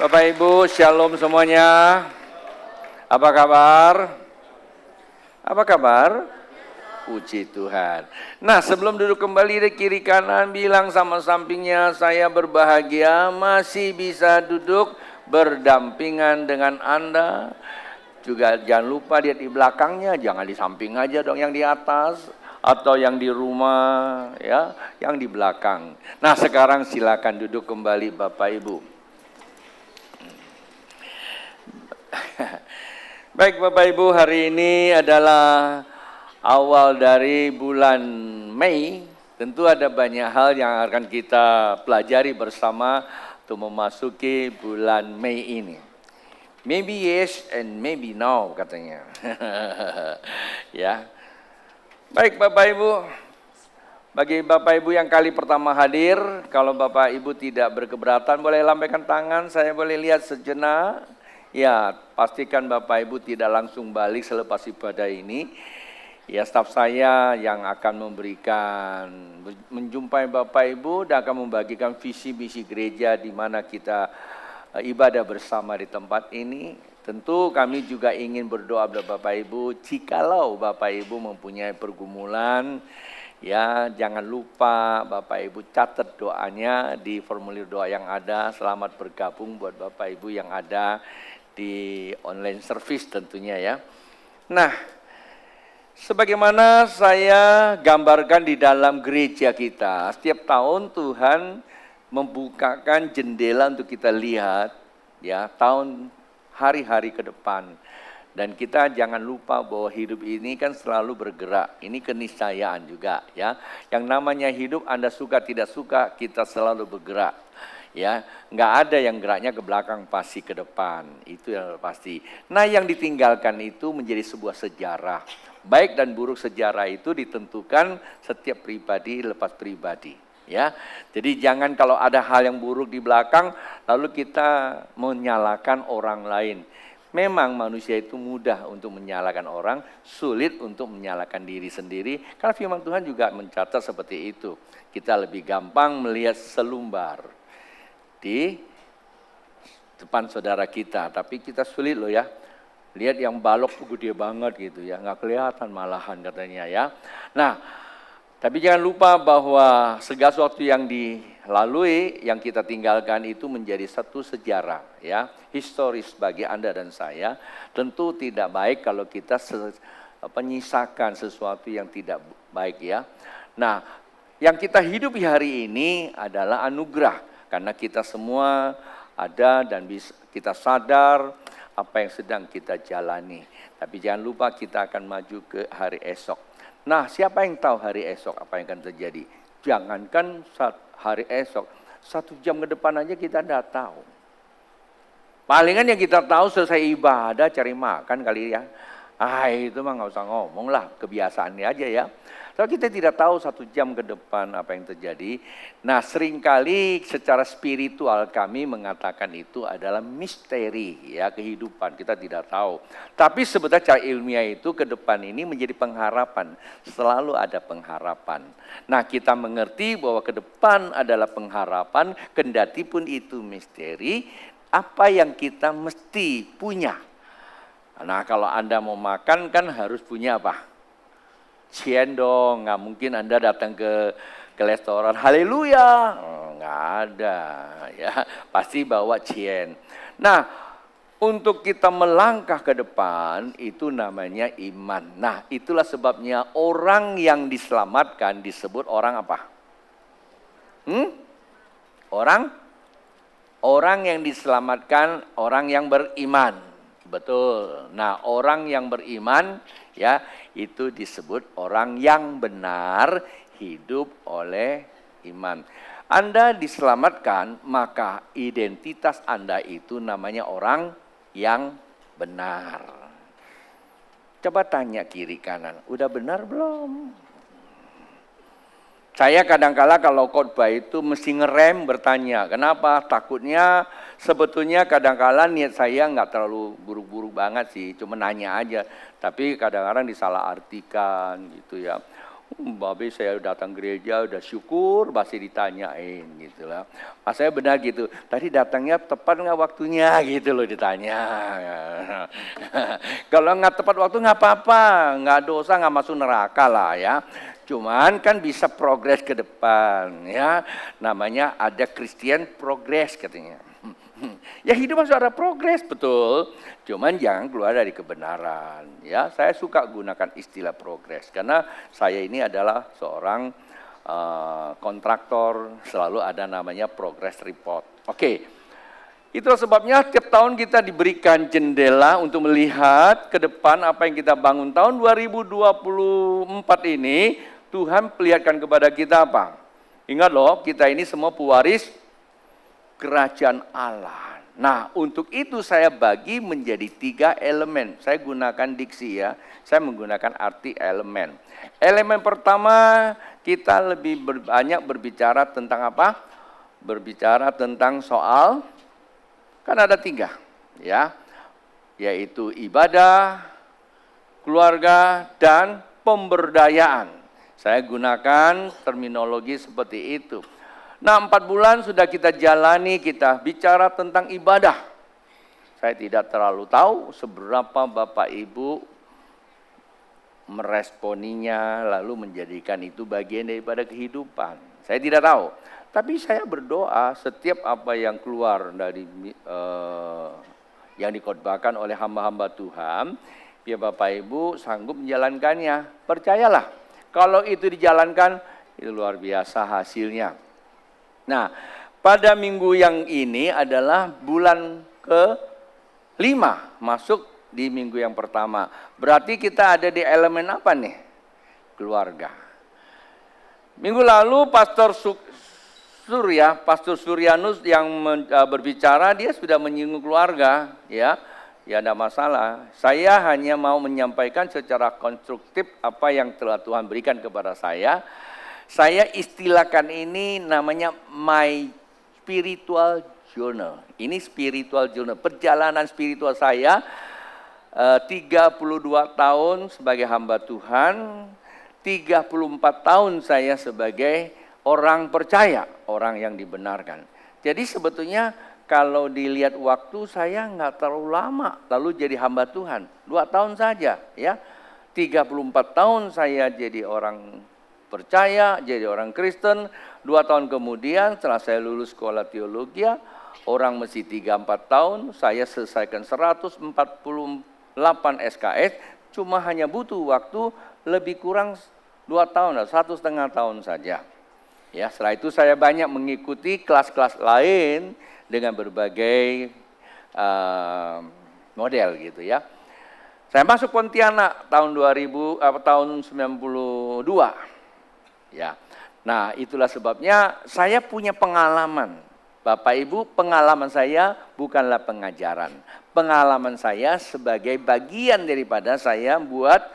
Bapak Ibu, shalom semuanya. Apa kabar? Apa kabar? Puji Tuhan. Nah, sebelum duduk kembali di kiri kanan, bilang sama sampingnya, saya berbahagia masih bisa duduk berdampingan dengan Anda. Juga jangan lupa lihat di belakangnya, jangan di samping aja dong, yang di atas atau yang di rumah, ya, yang di belakang. Nah, sekarang silakan duduk kembali Bapak Ibu. Baik Bapak Ibu, hari ini adalah awal dari bulan Mei. Tentu ada banyak hal yang akan kita pelajari bersama untuk memasuki bulan Mei ini. Maybe yes and maybe no katanya. Ya. Baik Bapak Ibu, bagi Bapak Ibu yang kali pertama hadir, kalau Bapak Ibu tidak berkeberatan boleh lambaikan tangan, saya boleh lihat sejenak. Ya, pastikan Bapak Ibu tidak langsung balik selepas ibadah ini. Ya, staf saya yang akan memberikan, menjumpai Bapak Ibu dan akan membagikan visi misi gereja di mana kita ibadah bersama di tempat ini. Tentu kami juga ingin berdoa kepada Bapak Ibu, jikalau Bapak Ibu mempunyai pergumulan, ya, jangan lupa Bapak Ibu catat doanya di formulir doa yang ada. Selamat bergabung buat Bapak Ibu yang ada di online service tentunya ya. Nah, sebagaimana saya gambarkan di dalam gereja kita, setiap tahun Tuhan membukakan jendela untuk kita lihat ya tahun hari-hari ke depan. Dan kita jangan lupa bahwa hidup ini kan selalu bergerak. Ini keniscayaan juga ya. Yang namanya hidup, Anda suka tidak suka, kita selalu bergerak. Ya, nggak ada yang geraknya ke belakang, pasti ke depan. Itu yang pasti. Nah, yang ditinggalkan itu menjadi sebuah sejarah. Baik dan buruk sejarah itu ditentukan setiap pribadi lepas pribadi. Ya, jadi jangan kalau ada hal yang buruk di belakang, lalu kita menyalahkan orang lain. Memang manusia itu mudah untuk menyalahkan orang, sulit untuk menyalahkan diri sendiri. Karena firman Tuhan juga mencatat seperti itu. Kita lebih gampang melihat selumbar di depan saudara kita, tapi kita sulit loh ya. Lihat yang balok gede banget gitu ya, nggak kelihatan malahan katanya ya. Nah, tapi jangan lupa bahwa segala sesuatu yang dilalui, yang kita tinggalkan itu menjadi satu sejarah ya, historis bagi Anda dan saya. Tentu tidak baik kalau kita menyisakan sesuatu yang tidak baik ya. Nah, yang kita hidupi hari ini adalah anugerah. Karena kita semua ada dan kita sadar apa yang sedang kita jalani. Tapi jangan lupa kita akan maju ke hari esok. Nah, siapa yang tahu hari esok apa yang akan terjadi? Jangankan hari esok, 1 jam ke depan aja kita tidak tahu. Palingan yang kita tahu selesai ibadah cari makan kali ya. Itu mah nggak usah ngomong lah, kebiasaannya aja ya. Kalau kita tidak tahu 1 jam ke depan apa yang terjadi. Nah, seringkali secara spiritual kami mengatakan itu adalah misteri ya, kehidupan kita tidak tahu. Tapi sebetulnya secara ilmiah itu ke depan ini menjadi pengharapan. Selalu ada pengharapan. Nah, kita mengerti bahwa ke depan adalah pengharapan, kendati pun itu misteri, apa yang kita mesti punya. Nah, kalau Anda mau makan kan harus punya apa? Cien dong, nggak mungkin Anda datang ke restoran, haleluya, nggak ada, ya pasti bawa cien. Nah, untuk kita melangkah ke depan itu namanya iman. Nah, itulah sebabnya orang yang diselamatkan disebut orang apa? Orang yang diselamatkan, orang yang beriman. Betul. Nah, orang yang beriman ya itu disebut orang yang benar hidup oleh iman. Anda diselamatkan, maka identitas Anda itu namanya orang yang benar. Coba tanya kiri kanan, udah benar belum? Saya kadang-kala kalau khotbah itu mesti ngerem bertanya, kenapa? Takutnya sebetulnya kadang-kala niat saya nggak terlalu buru-buru banget sih, cuma nanya aja. Tapi kadang-kadang disalahartikan gitu ya. Babe saya datang gereja udah syukur masih ditanyain gitu lah. Saya benar gitu, tadi datangnya tepat nggak waktunya gitu loh ditanya. Kalau nggak tepat waktu nggak apa-apa, nggak dosa, nggak masuk neraka lah ya. Cuman kan bisa progres ke depan ya. Namanya ada Christian progress katanya. Ya hidup harus ada progres, betul. Cuman jangan keluar dari kebenaran. Ya, saya suka gunakan istilah progres karena saya ini adalah seorang kontraktor, selalu ada namanya progress report. Oke, itulah sebabnya tiap tahun kita diberikan jendela untuk melihat ke depan apa yang kita bangun. Tahun 2024 ini Tuhan perlihatkan kepada kita apa? Ingat loh, kita ini semua pewaris kerajaan Allah. Nah, untuk itu saya bagi menjadi 3 elemen. Saya gunakan diksi ya. Saya menggunakan arti elemen. Elemen pertama, kita lebih banyak berbicara tentang apa? Berbicara tentang soal, kan ada 3 ya. Yaitu ibadah, keluarga, dan pemberdayaan. Saya gunakan terminologi seperti itu. Nah, 4 bulan sudah kita jalani, kita bicara tentang ibadah. Saya tidak terlalu tahu seberapa Bapak Ibu meresponinya, lalu menjadikan itu bagian daripada kehidupan. Saya tidak tahu. Tapi saya berdoa setiap apa yang keluar dari yang dikhotbahkan oleh hamba-hamba Tuhan, biar Bapak Ibu sanggup menjalankannya. Percayalah, kalau itu dijalankan, itu luar biasa hasilnya. Nah, pada minggu yang ini adalah bulan ke-5, masuk di minggu yang pertama. Berarti kita ada di elemen apa nih? Keluarga. Minggu lalu Pastor Suryanus yang berbicara, dia sudah menyinggung keluarga, ya. Ya, tidak masalah. Saya hanya mau menyampaikan secara konstruktif apa yang telah Tuhan berikan kepada saya. Saya istilahkan ini namanya my spiritual journal. Ini spiritual journal, perjalanan spiritual saya 32 tahun sebagai hamba Tuhan, 34 tahun saya sebagai orang percaya, orang yang dibenarkan. Jadi sebetulnya kalau dilihat waktu saya nggak terlalu lama lalu jadi hamba Tuhan, 2 tahun saja ya. 34 tahun saya jadi orang percaya, jadi orang Kristen. 2 tahun kemudian setelah saya lulus sekolah teologi, orang mesti 3-4 tahun, saya selesaikan 148 SKS, cuma hanya butuh waktu lebih kurang 2 tahun, 1,5 tahun saja. Ya, setelah itu saya banyak mengikuti kelas-kelas lain dengan berbagai model gitu ya. Saya masuk Pontianak tahun 92. Ya, nah itulah sebabnya saya punya pengalaman. Bapak Ibu, pengalaman saya bukanlah pengajaran. Pengalaman saya sebagai bagian daripada saya buat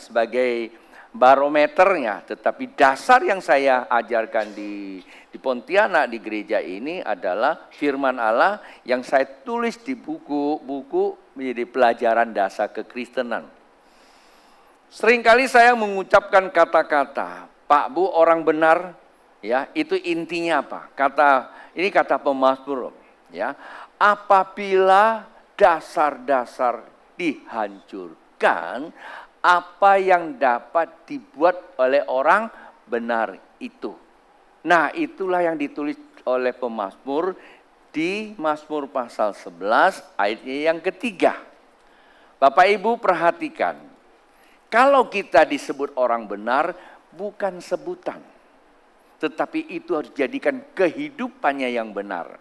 sebagai barometernya. Tetapi dasar yang saya ajarkan di Pontianak, di gereja ini adalah firman Allah yang saya tulis di buku-buku menjadi pelajaran dasar kekristenan. Seringkali saya mengucapkan kata-kata, Pak Bu orang benar, ya itu intinya apa? Ini kata pemazmur, ya. Apabila dasar-dasar dihancurkan, apa yang dapat dibuat oleh orang benar itu. Nah, itulah yang ditulis oleh pemazmur di Mazmur pasal 11 ayatnya yang ketiga. Bapak Ibu perhatikan. Kalau kita disebut orang benar, bukan sebutan. Tetapi itu harus dijadikan kehidupannya yang benar.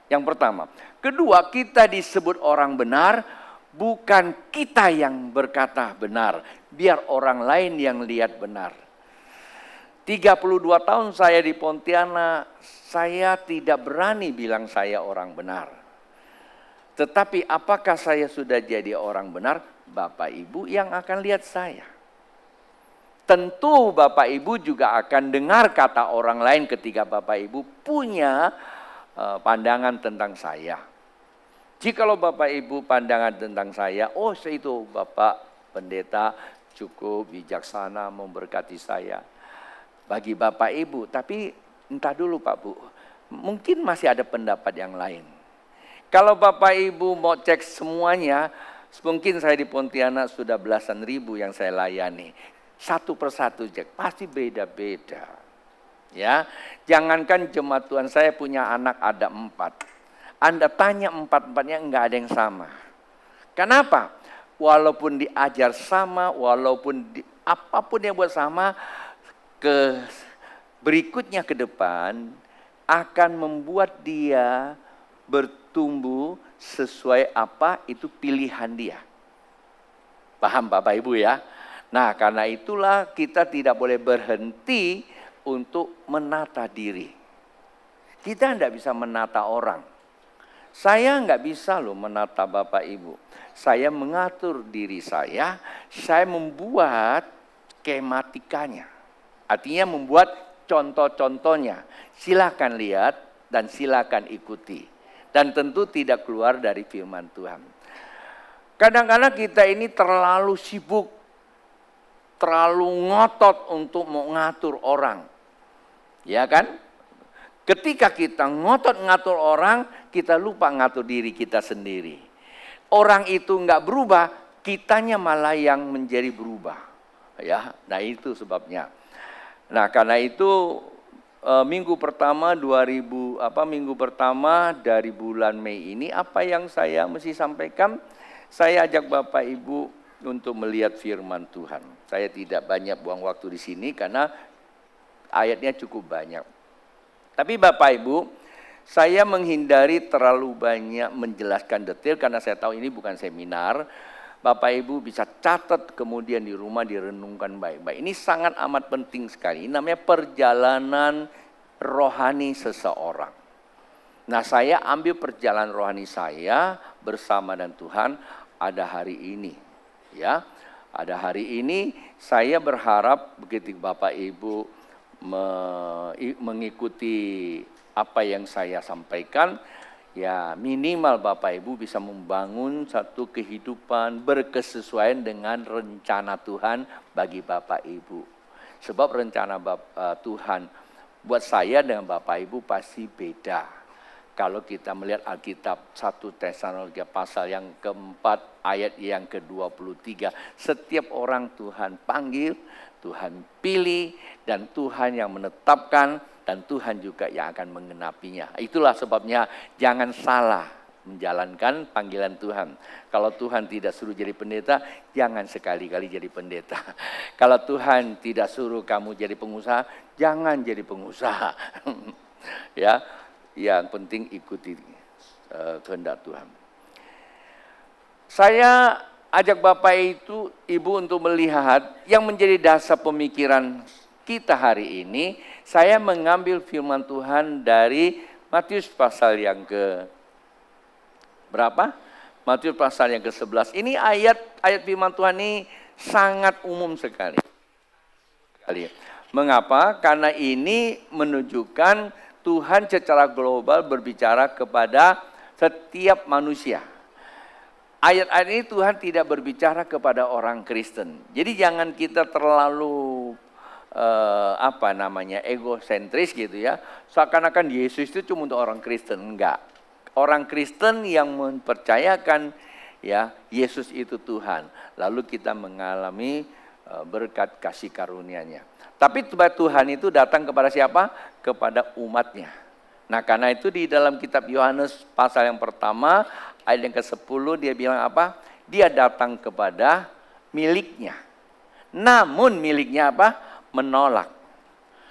Yang pertama. Kedua, kita disebut orang benar, bukan kita yang berkata benar. Biar orang lain yang lihat benar. 32 tahun saya di Pontianak, saya tidak berani bilang saya orang benar. Tetapi apakah saya sudah jadi orang benar? Bapak Ibu yang akan lihat saya. Tentu Bapak Ibu juga akan dengar kata orang lain ketika Bapak Ibu punya pandangan tentang saya. Jikalau Bapak Ibu pandangan tentang saya, oh itu Bapak Pendeta cukup bijaksana memberkati saya. Bagi Bapak Ibu, tapi entah dulu Pak Bu, mungkin masih ada pendapat yang lain. Kalau Bapak Ibu mau cek semuanya, mungkin saya di Pontianak sudah belasan ribu yang saya layani. Satu persatu cek, pasti beda-beda. Ya, jangankan jemaat Tuhan, saya punya anak ada 4. Anda tanya 4-4-nya enggak ada yang sama. Kenapa? Walaupun diajar sama, walaupun apapun yang buat sama, berikutnya ke depan akan membuat dia bertumbuh sesuai apa itu pilihan dia. Paham Bapak Ibu ya? Nah, karena itulah kita tidak boleh berhenti untuk menata diri. Kita tidak bisa menata orang. Saya nggak bisa loh menata Bapak Ibu. Saya mengatur diri saya membuat skematikanya. Artinya membuat contoh-contohnya. Silakan lihat dan silakan ikuti. Dan tentu tidak keluar dari firman Tuhan. Kadang-kadang kita ini terlalu sibuk, terlalu ngotot untuk mau ngatur orang. Ya kan? Ketika kita ngotot ngatur orang, kita lupa ngatur diri kita sendiri. Orang itu enggak berubah, kitanya malah yang menjadi berubah. Ya, nah itu sebabnya. Nah, karena itu minggu pertama dari bulan Mei ini apa yang saya mesti sampaikan? Saya ajak Bapak Ibu untuk melihat firman Tuhan. Saya tidak banyak buang waktu di sini karena ayatnya cukup banyak. Tapi Bapak Ibu, saya menghindari terlalu banyak menjelaskan detail karena saya tahu ini bukan seminar. Bapak Ibu bisa catat kemudian di rumah direnungkan baik-baik. Ini sangat amat penting sekali. Ini namanya perjalanan rohani seseorang. Nah, saya ambil perjalanan rohani saya bersama dengan Tuhan ada hari ini. Ya, ada hari ini saya berharap begitu Bapak Ibu mengikuti apa yang saya sampaikan, ya minimal Bapak Ibu bisa membangun satu kehidupan berkesesuaian dengan rencana Tuhan bagi Bapak Ibu. Sebab rencana Tuhan buat saya dengan Bapak Ibu pasti beda. Kalau kita melihat Alkitab 1 Tesalonika pasal yang keempat ayat yang ke-23. Setiap orang Tuhan panggil, Tuhan pilih, dan Tuhan yang menetapkan, dan Tuhan juga yang akan mengenapinya. Itulah sebabnya jangan salah menjalankan panggilan Tuhan. Kalau Tuhan tidak suruh jadi pendeta, jangan sekali-kali jadi pendeta. Kalau Tuhan tidak suruh kamu jadi pengusaha, jangan jadi pengusaha. Ya. Yang penting ikuti kehendak Tuhan. Saya ajak Bapak Ibu untuk melihat yang menjadi dasar pemikiran kita hari ini. Saya mengambil firman Tuhan dari Matius pasal yang ke berapa? Matius pasal yang ke-11. Ini ayat firman Tuhan ini sangat umum sekali. Mengapa? Karena ini menunjukkan Tuhan secara global berbicara kepada setiap manusia. Ayat-ayat ini Tuhan tidak berbicara kepada orang Kristen. Jadi jangan kita terlalu egosentris gitu ya. Seakan-akan Yesus itu cuma untuk orang Kristen. Enggak. Orang Kristen yang mempercayakan ya Yesus itu Tuhan. Lalu kita mengalami berkat kasih karunia-Nya. Tapi Tuhan itu datang kepada siapa? Kepada umatnya. Nah, karena itu di dalam kitab Yohanes pasal yang pertama, ayat yang ke-10 dia bilang apa? Dia datang kepada miliknya. Namun miliknya apa? Menolak.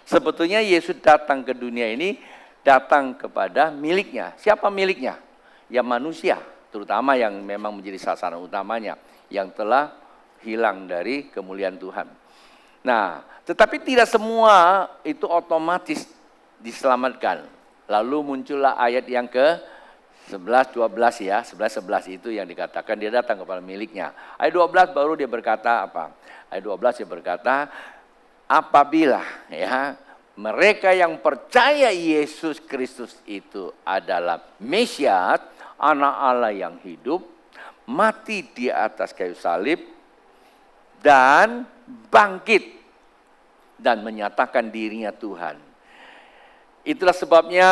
Sebetulnya Yesus datang ke dunia ini, datang kepada miliknya. Siapa miliknya? Ya manusia, terutama yang memang menjadi sasaran utamanya, yang telah hilang dari kemuliaan Tuhan. Nah, tetapi tidak semua itu otomatis diselamatkan. Lalu muncullah ayat yang ke-11, 12 ya. 11 itu yang dikatakan dia datang kepada miliknya. Ayat 12 baru dia berkata apa? Ayat 12 dia berkata, apabila ya mereka yang percaya Yesus Kristus itu adalah Mesias, anak Allah yang hidup, mati di atas kayu salib, dan bangkit dan menyatakan dirinya Tuhan. Itulah sebabnya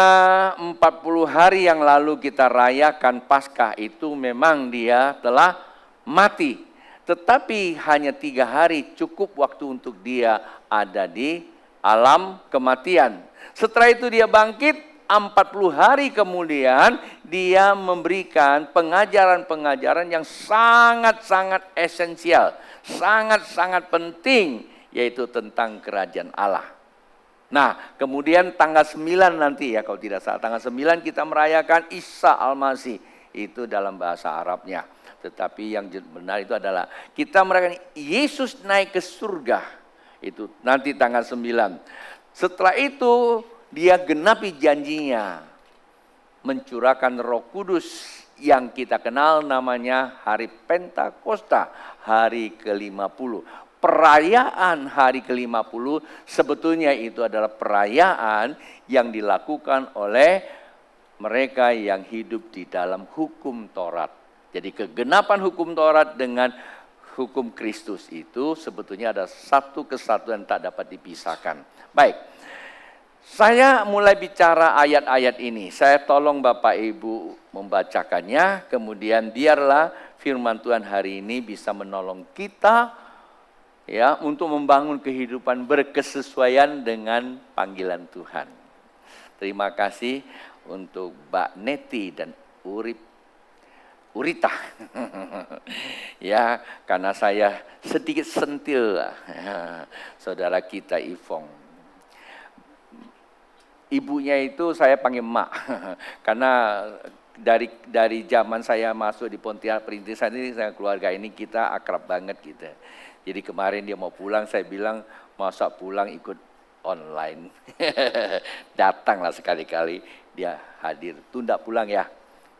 40 hari yang lalu kita rayakan Paskah itu memang dia telah mati. Tetapi hanya 3 hari cukup waktu untuk dia ada di alam kematian. Setelah itu dia bangkit, 40 hari kemudian dia memberikan pengajaran-pengajaran yang sangat-sangat esensial, sangat-sangat penting, yaitu tentang kerajaan Allah. Nah, kemudian tanggal 9 nanti ya, kalau tidak salah, tanggal 9 kita merayakan Isa Al-Masih. Itu dalam bahasa Arabnya. Tetapi yang benar itu adalah kita merayakan Yesus naik ke surga. Itu nanti tanggal 9. Setelah itu dia genapi janjinya. Mencurahkan Roh Kudus yang kita kenal namanya Hari Pentakosta, hari ke-50. Perayaan hari ke-50 sebetulnya itu adalah perayaan yang dilakukan oleh mereka yang hidup di dalam hukum Taurat. Jadi kegenapan hukum Taurat dengan hukum Kristus itu sebetulnya ada satu kesatuan tak dapat dipisahkan. Baik, saya mulai bicara ayat-ayat ini. Saya tolong Bapak Ibu membacakannya, kemudian biarlah firman Tuhan hari ini bisa menolong kita ya, untuk membangun kehidupan berkesesuaian dengan panggilan Tuhan. Terima kasih untuk Mbak Neti dan Urita. Ya, karena saya sedikit sentil saudara kita Ivong. Ibunya itu saya panggil Mak. Karena dari zaman saya masuk di Pontianak Perintisan ini, saya keluarga ini kita akrab banget gitu. Jadi kemarin dia mau pulang, saya bilang masa pulang ikut online. Datanglah sekali-kali dia hadir. Tunda pulang ya.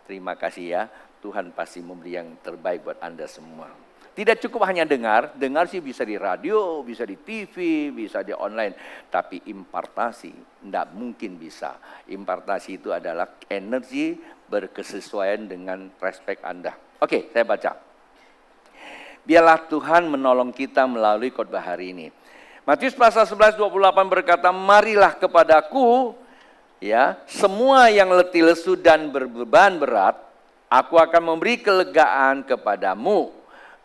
Terima kasih ya. Tuhan pasti memberi yang terbaik buat Anda semua. Tidak cukup hanya dengar sih bisa di radio, bisa di TV, bisa di online. Tapi impartasi tidak mungkin bisa. Impartasi itu adalah energi berkesesuaian dengan respek Anda. Oke, saya baca. Biarlah Tuhan menolong kita melalui khotbah hari ini. Matius pasal 11:28 berkata, marilah kepadaku ya semua yang letih lesu dan berbeban berat, aku akan memberi kelegaan kepadamu.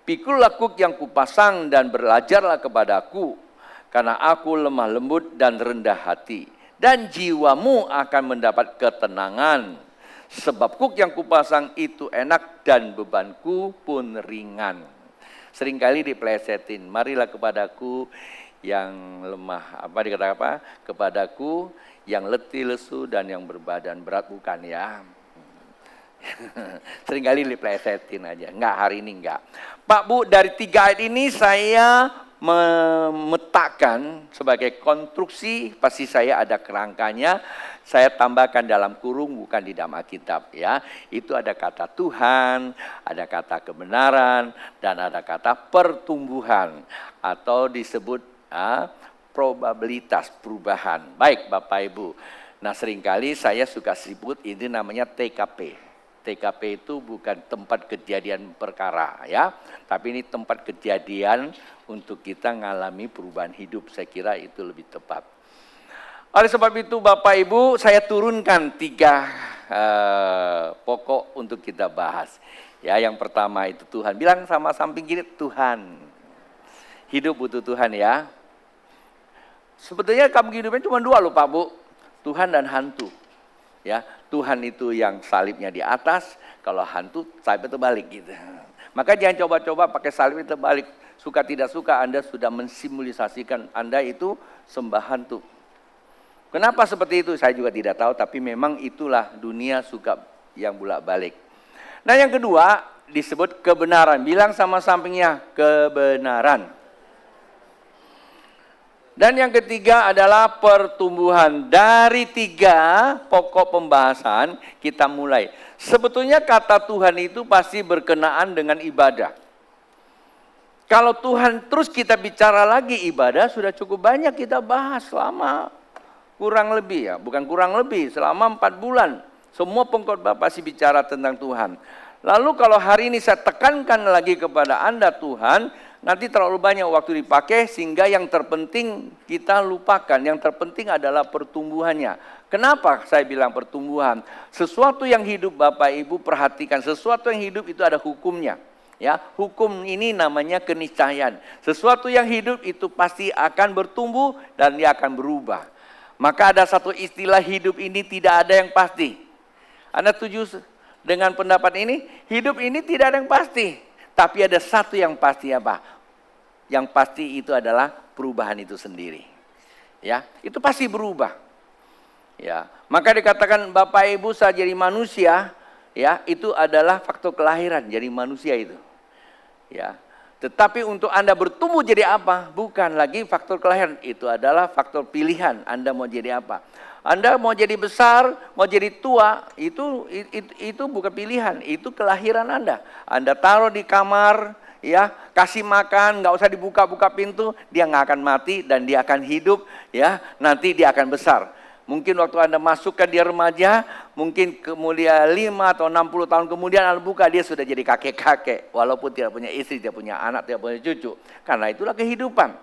Pikulah kuk yang kupasang dan belajarlah kepadaku, karena aku lemah lembut dan rendah hati, dan jiwamu akan mendapat ketenangan. Sebab kuk yang kupasang itu enak dan bebanku pun ringan. Seringkali dipelesetin, marilah kepadaku yang lemah, dikatakan apa? Kepadaku yang letih lesu dan yang berbadan berat, bukan ya. Seringkali dipelesetin aja, enggak, hari ini enggak. Pak Bu, dari 3 ayat ini saya memetakan sebagai konstruksi, pasti saya ada kerangkanya. Saya tambahkan dalam kurung, bukan di dalam Alkitab ya. Itu ada kata Tuhan, ada kata kebenaran, dan ada kata pertumbuhan. Atau disebut probabilitas perubahan. Baik Bapak Ibu. Nah seringkali saya suka sebut ini namanya TKP. TKP itu bukan tempat kejadian perkara ya. Tapi ini tempat kejadian untuk kita mengalami perubahan hidup. Saya kira itu lebih tepat. Oleh sebab itu Bapak Ibu, saya turunkan 3 pokok untuk kita bahas. Ya, yang pertama itu Tuhan. Bilang sama samping kiri, Tuhan. Hidup butuh Tuhan ya. Sebetulnya kamu hidupnya cuma 2 loh Pak Bu. Tuhan dan hantu. Ya, Tuhan itu yang salibnya di atas, kalau hantu salibnya terbalik gitu. Maka jangan coba-coba pakai salibnya terbalik. Suka tidak suka Anda sudah mensimulisasikan Anda itu sembah hantu. Kenapa seperti itu? Saya juga tidak tahu, tapi memang itulah dunia suka yang bolak-balik. Nah yang kedua disebut kebenaran. Bilang sama sampingnya, kebenaran. Dan yang ketiga adalah pertumbuhan. Dari 3 pokok pembahasan kita mulai. Sebetulnya kata Tuhan itu pasti berkenaan dengan ibadah. Kalau Tuhan terus kita bicara lagi ibadah, sudah cukup banyak kita bahas selama kurang lebih ya, bukan kurang lebih, selama 4 bulan. Semua pengkhotbah pasti bicara tentang Tuhan. Lalu kalau hari ini saya tekankan lagi kepada Anda Tuhan, nanti terlalu banyak waktu dipakai sehingga yang terpenting kita lupakan. Yang terpenting adalah pertumbuhannya. Kenapa saya bilang pertumbuhan? Sesuatu yang hidup Bapak Ibu perhatikan, sesuatu yang hidup itu ada hukumnya. Ya, hukum ini namanya keniscayaan. Sesuatu yang hidup itu pasti akan bertumbuh dan dia akan berubah. Maka ada satu istilah hidup ini tidak ada yang pasti. Anda setuju dengan pendapat ini? Hidup ini tidak ada yang pasti. Tapi ada satu yang pasti apa? Yang pasti itu adalah perubahan itu sendiri. Ya, itu pasti berubah. Ya, maka dikatakan Bapak Ibu saat jadi manusia, ya, itu adalah faktor kelahiran jadi manusia itu. Ya. Tetapi untuk Anda bertumbuh jadi apa? Bukan lagi faktor kelahiran, itu adalah faktor pilihan. Anda mau jadi apa? Anda mau jadi besar, mau jadi tua, itu bukan pilihan, itu kelahiran Anda. Anda taruh di kamar, ya, kasih makan, nggak usah dibuka-buka pintu, dia nggak akan mati dan dia akan hidup, ya, nanti dia akan besar. Mungkin waktu Anda masukkan dia remaja, mungkin kemudian 5 atau 60 tahun kemudian Anda buka, dia sudah jadi kakek-kakek. Walaupun tidak punya istri, tidak punya anak, tidak punya cucu. Karena itulah kehidupan.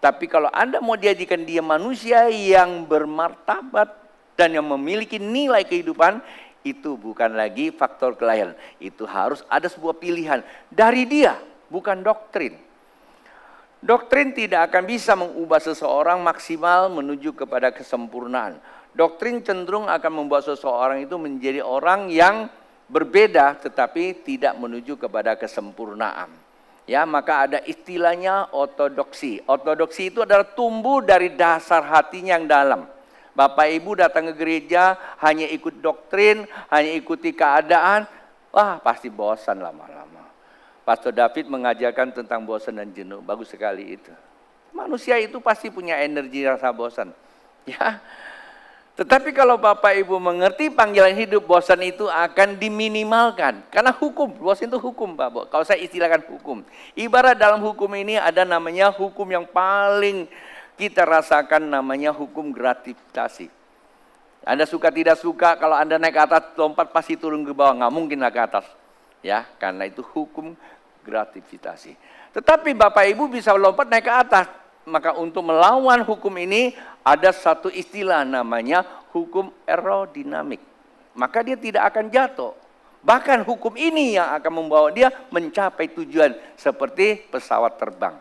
Tapi kalau Anda mau jadikan dia manusia yang bermartabat dan yang memiliki nilai kehidupan, itu bukan lagi faktor kelahiran. Itu harus ada sebuah pilihan dari dia, bukan doktrin. Doktrin tidak akan bisa mengubah seseorang maksimal menuju kepada kesempurnaan. Doktrin cenderung akan membuat seseorang itu menjadi orang yang berbeda tetapi tidak menuju kepada kesempurnaan. Ya, maka ada istilahnya ortodoksi. Ortodoksi itu adalah tumbuh dari dasar hatinya yang dalam. Bapak Ibu datang ke gereja hanya ikut doktrin, hanya ikuti keadaan, wah pasti bosan lama-lama. Pastor David mengajarkan tentang bosan dan jenuh. Bagus sekali itu. Manusia itu pasti punya energi rasa bosan. Ya. Tetapi kalau Bapak Ibu mengerti panggilan hidup, bosan itu akan diminimalkan. Karena hukum, bosan itu hukum Pak. Kalau saya istilahkan hukum. Ibarat dalam hukum ini ada namanya hukum yang paling kita rasakan namanya hukum gratifikasi. Anda suka tidak suka, kalau Anda naik ke atas, lompat pasti turun ke bawah. Nggak mungkin naik ke atas. Ya, karena itu hukum gratifikasi. Tetapi Bapak Ibu bisa lompat naik ke atas. Maka untuk melawan hukum ini ada satu istilah namanya hukum aerodinamik. Maka dia tidak akan jatuh. Bahkan hukum ini yang akan membawa dia mencapai tujuan seperti pesawat terbang.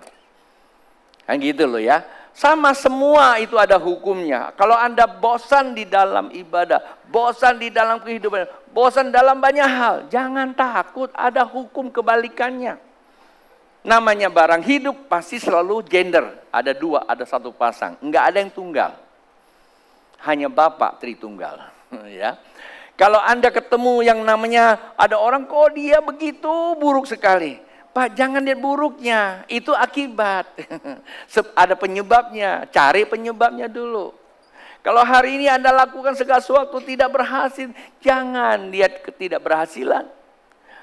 Kan gitu loh ya. Sama semua itu ada hukumnya. Kalau Anda bosan di dalam ibadah, bosan di dalam kehidupan, bosan dalam banyak hal, jangan takut, ada hukum kebalikannya. Namanya barang hidup pasti selalu gender. Ada dua, ada satu pasang. Enggak ada yang tunggal. Hanya Bapak Tritunggal. Ya. Kalau Anda ketemu yang namanya ada orang kok dia begitu buruk sekali. Pak, jangan lihat buruknya, itu akibat. Ada penyebabnya, cari penyebabnya dulu. Kalau hari ini Anda lakukan segala sesuatu tidak berhasil, jangan lihat ketidakberhasilan.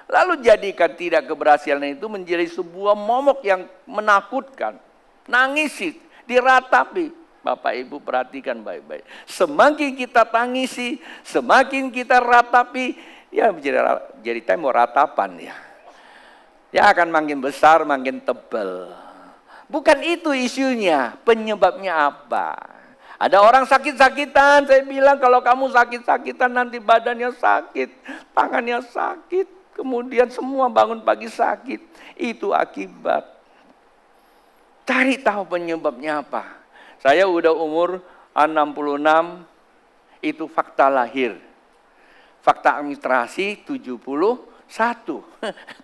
Lalu jadikan tidak keberhasilan itu menjadi sebuah momok yang menakutkan. Nangisi, diratapi. Bapak Ibu perhatikan baik-baik. Semakin kita tangisi, semakin kita ratapi, ya jadi tembok ratapan ya. Ya akan makin besar, makin tebal. Bukan itu isunya, penyebabnya apa? Ada orang sakit-sakitan, saya bilang kalau kamu sakit-sakitan nanti badannya sakit, tangannya sakit, kemudian semua bangun pagi sakit. Itu akibat. Cari tahu penyebabnya apa. Saya udah umur 66, itu fakta lahir. Fakta administrasi 71.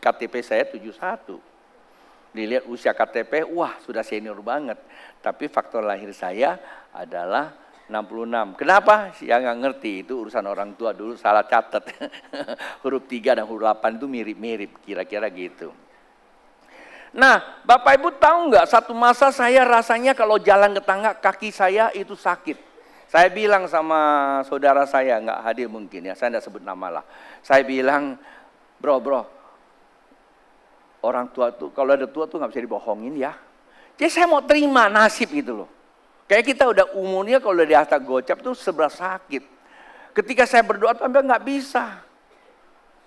KTP saya 71. Dilihat usia KTP, wah sudah senior banget. Tapi faktor lahir saya adalah 66. Kenapa? Saya nggak ngerti, itu urusan orang tua dulu salah catat. Huruf 3 dan huruf 8 itu mirip-mirip, kira-kira gitu. Nah, Bapak Ibu tahu nggak, satu masa saya rasanya kalau jalan ke tangga, kaki saya itu sakit. Saya bilang sama saudara saya, nggak hadir mungkin ya, saya nggak sebut nama lah. Saya bilang, bro, orang tua tuh, kalau ada tua tuh nggak bisa dibohongin ya. Jadi saya mau terima nasib gitu loh. Kayak kita udah umurnya kalau di atas gocap tuh sebelah sakit. Ketika saya berdoa tuh hampir nggak bisa.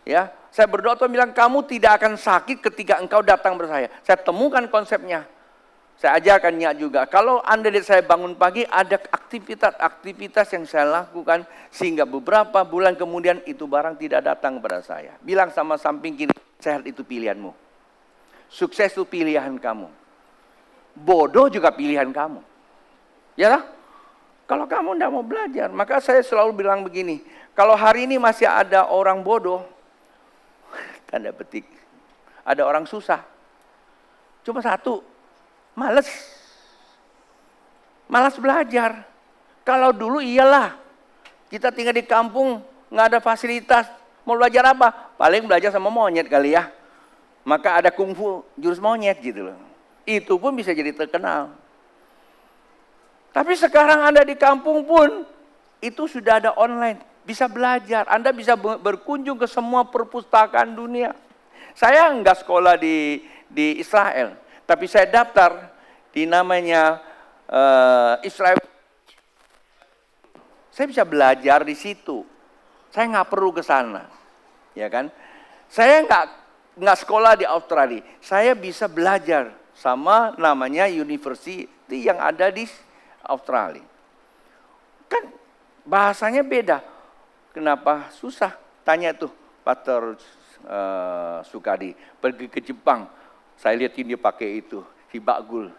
Ya, saya berdoa Tuhan bilang kamu tidak akan sakit ketika engkau datang bersama saya. Saya temukan konsepnya. Saya ajarkan Nyak juga. Kalau Anda lihat saya bangun pagi, ada aktivitas yang saya lakukan. Sehingga beberapa bulan kemudian itu barang tidak datang kepada saya. Bilang sama samping kiri, sehat itu pilihanmu. Sukses itu pilihan kamu. Bodoh juga pilihan kamu. Ya lah? Kalau kamu tidak mau belajar, maka saya selalu bilang begini. Kalau hari ini masih ada orang bodoh, tanda petik, ada orang susah. Cuma satu. Malas belajar. Kalau dulu iyalah, kita tinggal di kampung, nggak ada fasilitas. Mau belajar apa? Paling belajar sama monyet kali ya. Maka ada kungfu jurus monyet gitu loh. Itu pun bisa jadi terkenal. Tapi sekarang Anda di kampung pun, itu sudah ada online. Bisa belajar, Anda bisa berkunjung ke semua perpustakaan dunia. Saya nggak sekolah di Israel. Tapi saya daftar di namanya Israel. Saya bisa belajar di situ. Saya nggak perlu ke sana, ya kan? Saya nggak sekolah di Australia. Saya bisa belajar sama namanya university yang ada di Australia. Kan bahasanya beda. Kenapa susah? Tanya tuh Pastor Sukadi pergi ke Jepang. Saya lihatin dia pakai itu, hibakgul.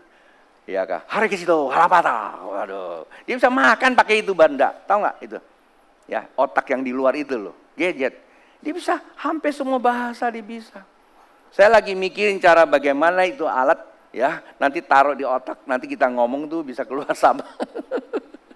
Ya kah? Hari ke situ, harapata. Waduh. Dia bisa makan pakai itu banda. Tahu nggak itu? Ya, otak yang di luar itu loh, gadget. Dia bisa hampir semua bahasa dia bisa. Saya lagi mikirin cara bagaimana itu alat ya, nanti taruh di otak, nanti kita ngomong tuh bisa keluar sama.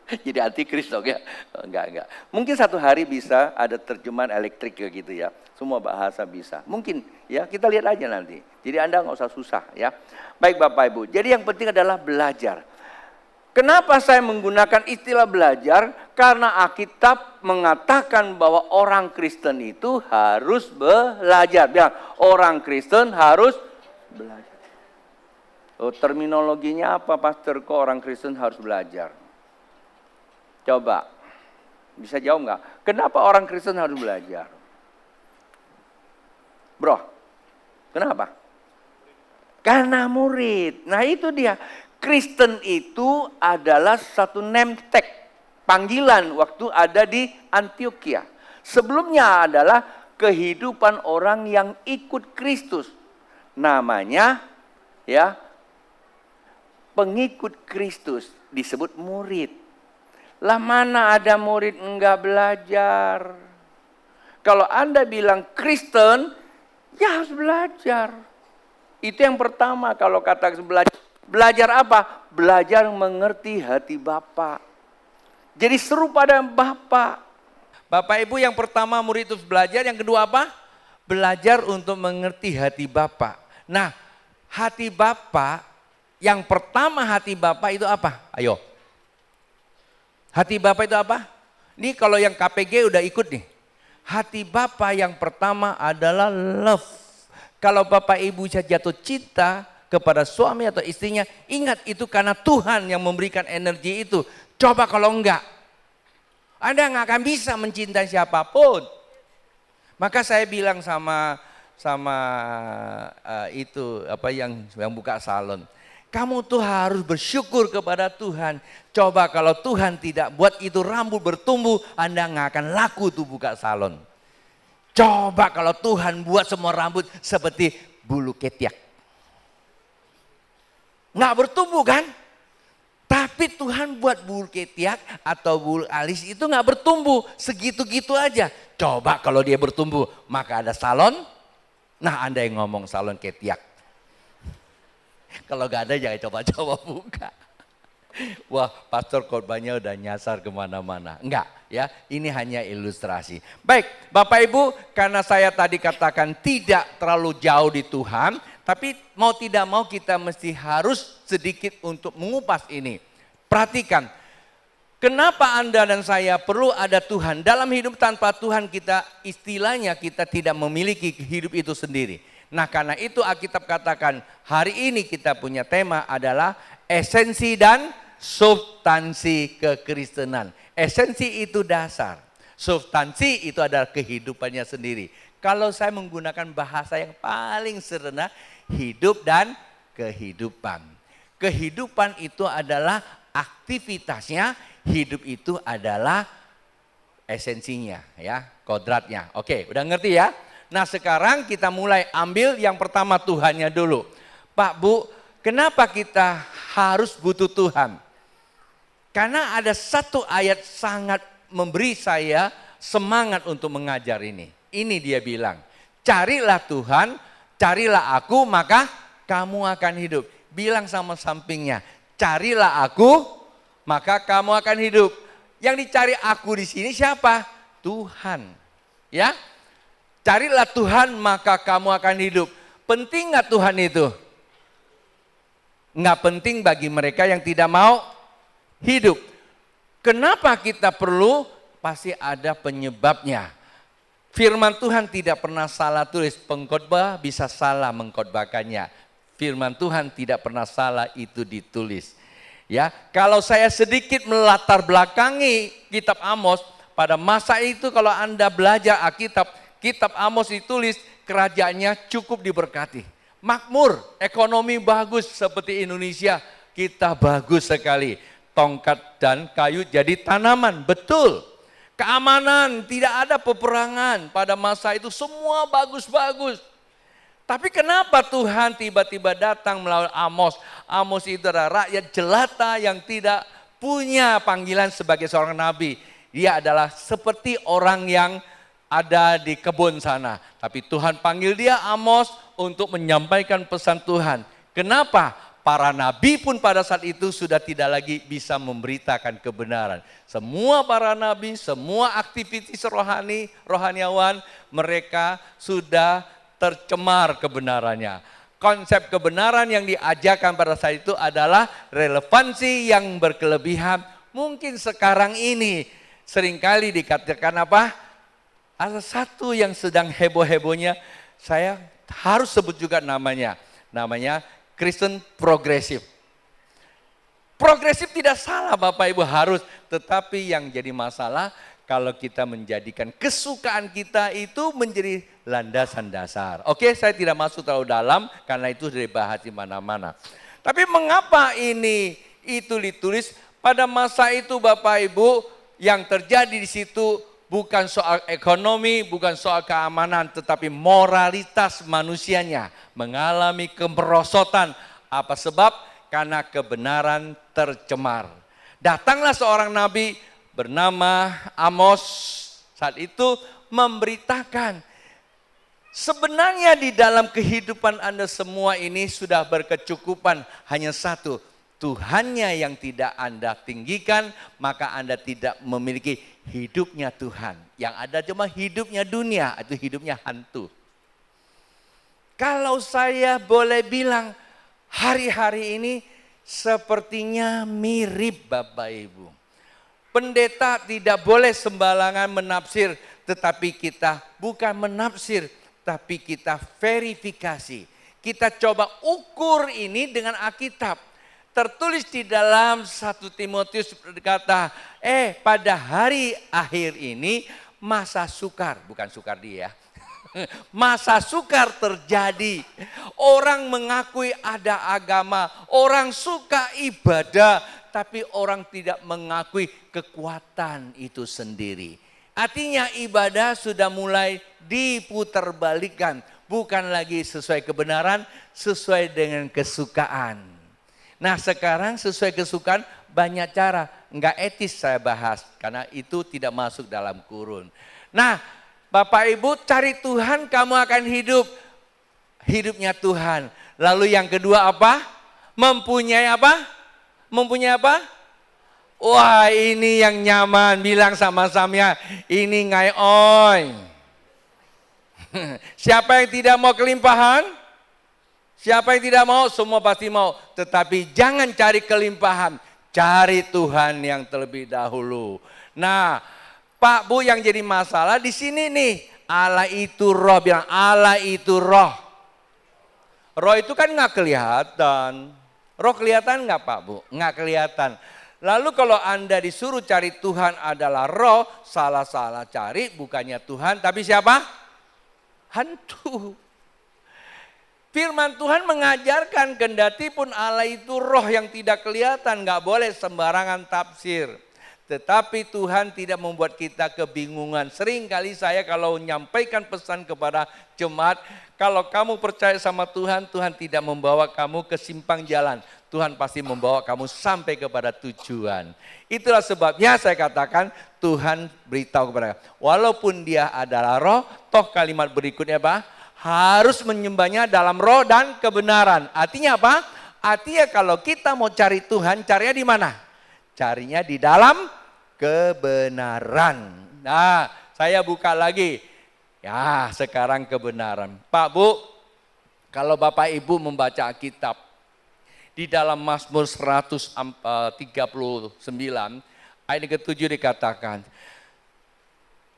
Jadi antikris dong ya. Enggak. Mungkin satu hari bisa ada terjemahan elektrik gitu ya. Semua bahasa bisa. Mungkin ya, kita lihat aja nanti. Jadi Anda nggak usah susah ya. Baik Bapak Ibu, jadi yang penting adalah belajar. Kenapa saya menggunakan istilah belajar? Karena Alkitab mengatakan bahwa orang Kristen itu harus belajar. Bilang, orang Kristen harus belajar. Oh, terminologinya apa Pastor? Kok orang Kristen harus belajar? Coba, bisa jawab nggak? Kenapa orang Kristen harus belajar? Bro, kenapa? Karena murid. Nah itu dia, Kristen itu adalah satu name tag, panggilan waktu ada di Antioquia. Sebelumnya adalah kehidupan orang yang ikut Kristus. Namanya ya, pengikut Kristus disebut murid. Lah mana ada murid enggak belajar? Kalau Anda bilang Kristen, ya harus belajar. Itu yang pertama kalau kata belajar. Belajar apa? Belajar mengerti hati Bapa. Jadi serupa dengan Bapa. Bapak Ibu yang pertama murid itu belajar, yang kedua apa? Belajar untuk mengerti hati Bapa. Nah, hati Bapa, yang pertama hati Bapa itu apa? Ayo. Hati Bapa itu apa? Ini kalau yang KPG udah ikut nih. Hati Bapa yang pertama adalah love. Kalau Bapak Ibu jatuh cinta kepada suami atau istrinya, ingat itu karena Tuhan yang memberikan energi itu. Coba kalau enggak, Anda nggak akan bisa mencintai siapapun. Maka saya bilang sama itu apa yang buka salon. Kamu tuh harus bersyukur kepada Tuhan. Coba kalau Tuhan tidak buat itu rambut bertumbuh, Anda nggak akan laku tuh buka salon. Coba kalau Tuhan buat semua rambut seperti bulu ketiak. Nggak bertumbuh kan? Tapi Tuhan buat bulu ketiak atau bulu alis itu nggak bertumbuh. Segitu-gitu aja. Coba kalau dia bertumbuh, maka ada salon. Nah Anda yang ngomong salon ketiak. Kalau gak ada jangan coba-coba buka. Wah pastor khotbahnya udah nyasar kemana-mana. Enggak ya, ini hanya ilustrasi. Baik Bapak Ibu, karena saya tadi katakan tidak terlalu jauh di Tuhan. Tapi mau tidak mau kita mesti harus sedikit untuk mengupas ini. Perhatikan, kenapa Anda dan saya perlu ada Tuhan. Dalam hidup tanpa Tuhan kita istilahnya kita tidak memiliki hidup itu sendiri. Nah karena itu Alkitab katakan hari ini kita punya tema adalah esensi dan substansi kekristenan. Esensi itu dasar, substansi itu adalah kehidupannya sendiri. Kalau saya menggunakan bahasa yang paling sederhana, hidup dan kehidupan. Kehidupan itu adalah aktivitasnya, hidup itu adalah esensinya, ya, kodratnya. Oke, udah ngerti ya? Nah sekarang kita mulai ambil yang pertama Tuhannya dulu. Pak Bu, kenapa kita harus butuh Tuhan? Karena ada satu ayat sangat memberi saya semangat untuk mengajar ini. Ini dia bilang, carilah Tuhan, carilah aku maka kamu akan hidup. Bilang sama sampingnya, carilah aku maka kamu akan hidup. Yang dicari aku di sini siapa? Tuhan. Ya. Carilah Tuhan maka kamu akan hidup. Penting nggak Tuhan itu? Nggak penting bagi mereka yang tidak mau hidup. Kenapa kita perlu? Pasti ada penyebabnya. Firman Tuhan tidak pernah salah tulis. Pengkhotbah bisa salah mengkhotbahkannya. Firman Tuhan tidak pernah salah itu ditulis. Ya, kalau saya sedikit melatar belakangi kitab Amos, pada masa itu kalau Anda belajar Alkitab, kitab Amos ditulis kerajaannya cukup diberkati. Makmur, ekonomi bagus seperti Indonesia, kita bagus sekali. Tongkat dan kayu jadi tanaman, betul. Keamanan, tidak ada peperangan pada masa itu, semua bagus-bagus. Tapi kenapa Tuhan tiba-tiba datang melalui Amos? Amos itu adalah rakyat jelata yang tidak punya panggilan sebagai seorang nabi. Dia adalah seperti orang yang ada di kebun sana. Tapi Tuhan panggil dia Amos untuk menyampaikan pesan Tuhan. Kenapa? Para nabi pun pada saat itu sudah tidak lagi bisa memberitakan kebenaran. Semua para nabi, semua aktivitas rohaniawan, mereka sudah tercemar kebenarannya. Konsep kebenaran yang diajarkan pada saat itu adalah relevansi yang berkelebihan. Mungkin sekarang ini seringkali dikatakan apa? Ada satu yang sedang heboh-hebohnya, saya harus sebut juga namanya. Namanya Kristen progresif. Progresif tidak salah Bapak Ibu harus, tetapi yang jadi masalah kalau kita menjadikan kesukaan kita itu menjadi landasan dasar. Oke, saya tidak masuk terlalu dalam karena itu sudah dibahas di mana-mana. Tapi mengapa ini itu ditulis pada masa itu Bapak Ibu, yang terjadi di situ bukan soal ekonomi, bukan soal keamanan, tetapi moralitas manusianya mengalami kemerosotan. Apa sebab? Karena kebenaran tercemar. Datanglah seorang nabi bernama Amos saat itu memberitakan, sebenarnya di dalam kehidupan Anda semua ini sudah berkecukupan, hanya satu, Tuhannya yang tidak Anda tinggikan, maka Anda tidak memiliki hidupnya Tuhan. Yang ada cuma hidupnya dunia, itu hidupnya hantu. Kalau saya boleh bilang, hari-hari ini sepertinya mirip Bapak Ibu. Pendeta tidak boleh sembarangan menafsir, tetapi kita bukan menafsir, tapi kita verifikasi. Kita coba ukur ini dengan Alkitab. Tertulis di dalam 1 Timotius berkata, pada hari akhir ini masa sukar, bukan sukar dia. Masa sukar terjadi. Orang mengakui ada agama, orang suka ibadah, tapi orang tidak mengakui kekuatan itu sendiri. Artinya ibadah sudah mulai diputarbalikkan, bukan lagi sesuai kebenaran, sesuai dengan kesukaan. Nah sekarang sesuai kesukaan banyak cara, enggak etis saya bahas karena itu tidak masuk dalam kurun. Nah Bapak Ibu, cari Tuhan kamu akan hidup, hidupnya Tuhan. Lalu yang kedua apa? Mempunyai apa? Mempunyai apa? Wah ini yang nyaman, bilang sama-sama ini ngayoy. Siapa yang tidak mau kelimpahan? Siapa yang tidak mau? Semua pasti mau. Tetapi jangan cari kelimpahan. Cari Tuhan yang terlebih dahulu. Nah, Pak Bu yang jadi masalah di sini nih. Allah itu roh. Bilang Allah itu roh. Roh itu kan nggak kelihatan. Roh kelihatan nggak Pak Bu? Nggak kelihatan. Lalu kalau Anda disuruh cari Tuhan adalah roh. Salah-salah cari bukannya Tuhan tapi siapa? hantu. Firman Tuhan mengajarkan kendati pun Allah itu roh yang tidak kelihatan, nggak boleh sembarangan tafsir. Tetapi Tuhan tidak membuat kita kebingungan. Sering kali saya kalau menyampaikan pesan kepada jemaat, kalau kamu percaya sama Tuhan, Tuhan tidak membawa kamu ke simpang jalan. Tuhan pasti membawa kamu sampai kepada tujuan. Itulah sebabnya saya katakan Tuhan beritahu kepada kamu. Walaupun dia adalah roh, toh kalimat berikutnya apa? Harus menyembahnya dalam roh dan kebenaran. Artinya apa? Artinya kalau kita mau cari Tuhan, carinya di mana? Carinya di dalam kebenaran. Nah, saya buka lagi. Ya, sekarang kebenaran. Pak, Bu, kalau Bapak Ibu membaca Alkitab, di dalam Mazmur 139, ayat ke-7 dikatakan,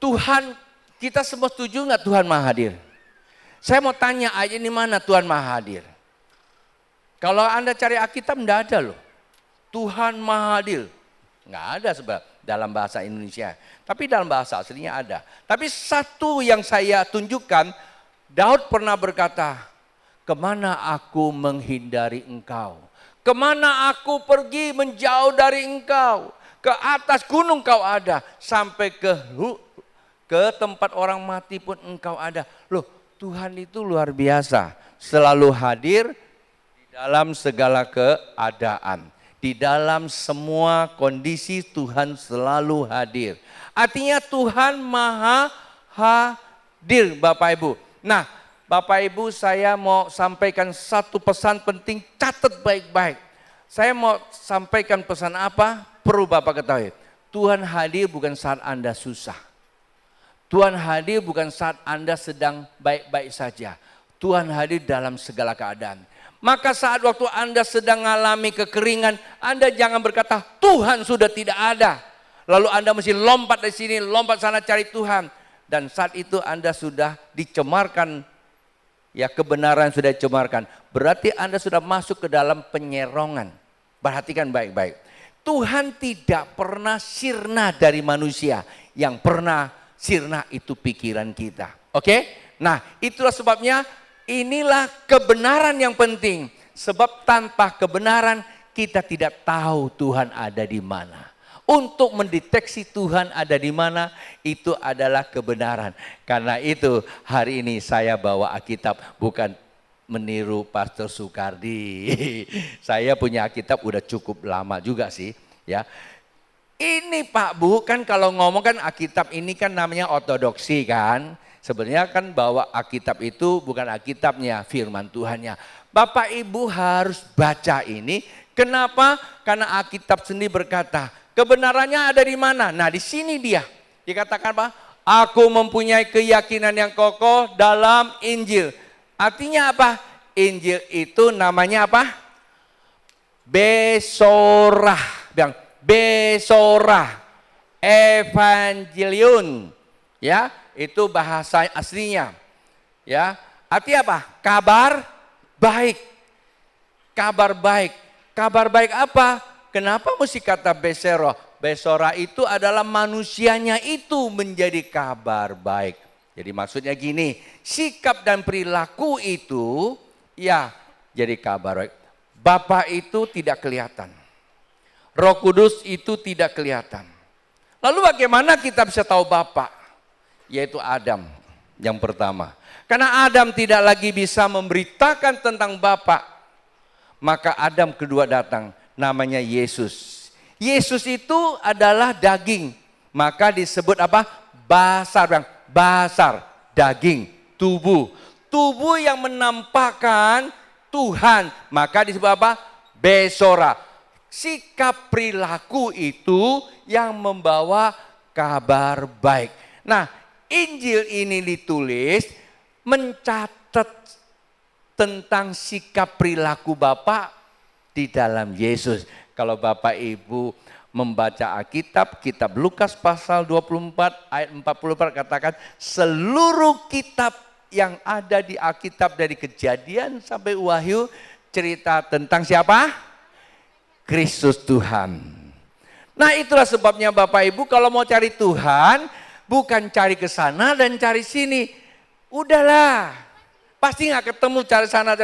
Tuhan, kita semua setuju nggak Tuhan Maha Hadir? Saya mau tanya ayat ini mana Tuhan Maha Hadir? Kalau Anda cari Alkitab, enggak ada loh. Tuhan Maha Hadir. Enggak ada sebab dalam bahasa Indonesia. Tapi dalam bahasa aslinya ada. Tapi satu yang saya tunjukkan, Daud pernah berkata, kemana aku menghindari engkau? Kemana aku pergi menjauh dari engkau? Ke atas gunung kau ada. Sampai ke tempat orang mati pun engkau ada. Loh, Tuhan itu luar biasa. Selalu hadir di dalam segala keadaan. Di dalam semua kondisi Tuhan selalu hadir. Artinya Tuhan Maha Hadir, Bapak Ibu. Nah, Bapak Ibu, saya mau sampaikan satu pesan penting, catat baik-baik. Saya mau sampaikan pesan apa? Perlu Bapak ketahui. Tuhan hadir bukan saat Anda susah. Tuhan hadir bukan saat Anda sedang baik-baik saja. Tuhan hadir dalam segala keadaan. Maka saat waktu Anda sedang mengalami kekeringan, Anda jangan berkata, Tuhan sudah tidak ada. Lalu Anda mesti lompat dari sini, lompat sana cari Tuhan. Dan saat itu Anda sudah dicemarkan, ya kebenaran sudah dicemarkan. Berarti Anda sudah masuk ke dalam penyerongan. Perhatikan baik-baik. Tuhan tidak pernah sirna dari manusia. Yang pernah sirna itu pikiran kita. Oke? Nah, itulah sebabnya inilah kebenaran yang penting. Sebab tanpa kebenaran kita tidak tahu Tuhan ada di mana. Untuk mendeteksi Tuhan ada di mana, itu adalah kebenaran. Karena itu hari ini saya bawa Alkitab bukan meniru Pastor Soekardi. Saya punya Alkitab udah cukup lama juga sih, ya. Ini Pak Bu, kan kalau ngomong kan Alkitab ini kan namanya ortodoksi kan. Sebenarnya kan bawa Alkitab itu bukan Alkitabnya, firman Tuhannya. Bapak Ibu harus baca ini. Kenapa? Karena Alkitab sendiri berkata, kebenarannya ada di mana? Nah, di sini dia. Dikatakan apa? Aku mempunyai keyakinan yang kokoh dalam Injil. Artinya apa? Injil itu namanya apa? Besorah. Bilang Besorah. Evangelion. Ya, itu bahasa aslinya. Ya, artinya apa? Kabar baik. Kabar baik. Kabar baik apa? Kenapa mesti kata Besorah? Besorah itu adalah manusianya itu menjadi kabar baik. Jadi maksudnya gini, sikap dan perilaku itu ya jadi kabar baik. Bapa itu tidak kelihatan. Roh Kudus itu tidak kelihatan. Lalu bagaimana kita bisa tahu Bapa? Yaitu Adam yang pertama. Karena Adam tidak lagi bisa memberitakan tentang Bapa, maka Adam kedua datang, namanya Yesus. Yesus itu adalah daging, maka disebut apa? Basar, basar, daging, tubuh. Tubuh yang menampakkan Tuhan, maka disebut apa? Besorah. Sikap perilaku itu yang membawa kabar baik. Nah, Injil ini ditulis mencatat tentang sikap perilaku Bapa di dalam Yesus. Kalau Bapak Ibu membaca Alkitab, kitab Lukas pasal 24 ayat 44 katakan seluruh kitab yang ada di Alkitab dari Kejadian sampai Wahyu cerita tentang siapa? Kristus Tuhan. Nah, itulah sebabnya Bapak Ibu kalau mau cari Tuhan bukan cari ke sana dan cari sini. Udahlah, pasti nggak ketemu cari sana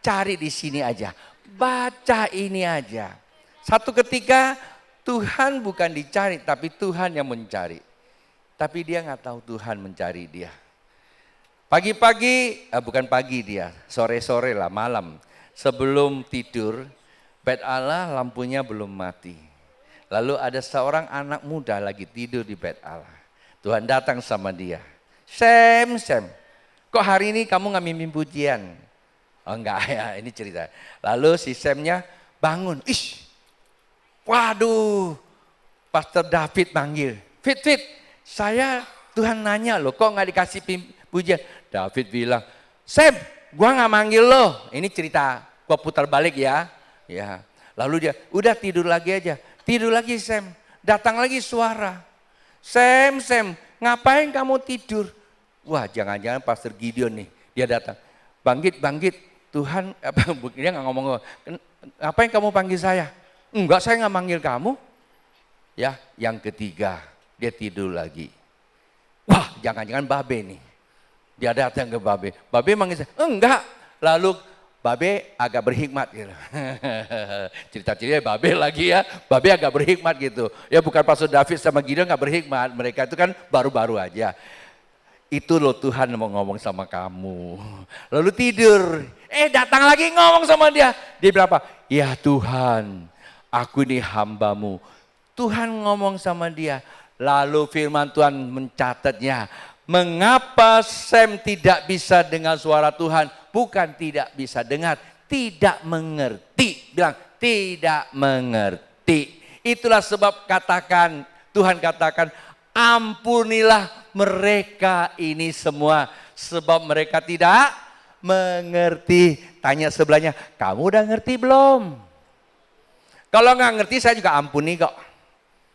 cari di sini aja. Baca ini aja. Satu ketika Tuhan bukan dicari, tapi Tuhan yang mencari. Tapi dia nggak tahu Tuhan mencari dia. Pagi-pagi, bukan pagi dia, sore-sore lah, malam. Sebelum tidur, bait Allah lampunya belum mati. Lalu ada seorang anak muda lagi tidur di bait Allah. Tuhan datang sama dia. Sam, kok hari ini kamu nggak mimpi pujian? Oh enggak ya, ini cerita. Lalu si Samnya bangun. Waduh, Pastor David manggil. Fit, saya Tuhan nanya loh, kok nggak dikasih pujian? David bilang, Sam, gua nggak manggil lo. Ini cerita, gua putar balik ya. Ya. Lalu dia, udah tidur lagi aja. Tidur lagi Sam, datang lagi suara. Sam, ngapain kamu tidur? Wah, jangan-jangan Pastor Gideon nih, dia datang. Bangkit, Tuhan, dia nggak ngomong, ngapain kamu panggil saya? Enggak, saya nggak manggil kamu. Ya, yang ketiga, dia tidur lagi. Wah, jangan-jangan Babe nih. Dia datang ke Babe manggil saya, enggak. Lalu Babe agak berhikmat gitu. Cerita-cerita Babe lagi ya, Babe agak berhikmat gitu. Ya bukan Pastor David sama Gideon gak berhikmat, mereka itu kan baru-baru aja. Itu loh Tuhan mau ngomong sama kamu. Lalu tidur, datang lagi ngomong sama dia. Dia bilang apa? Ya Tuhan, aku ini hambamu. Tuhan ngomong sama dia. Lalu firman Tuhan mencatatnya. Mengapa Sam tidak bisa dengar suara Tuhan? Bukan tidak bisa dengar, tidak mengerti. Bilang tidak mengerti. Itulah sebab Tuhan katakan, ampunilah mereka ini semua. Sebab mereka tidak mengerti. Tanya sebelahnya, kamu udah ngerti belum? Kalau nggak ngerti saya juga ampuni kok.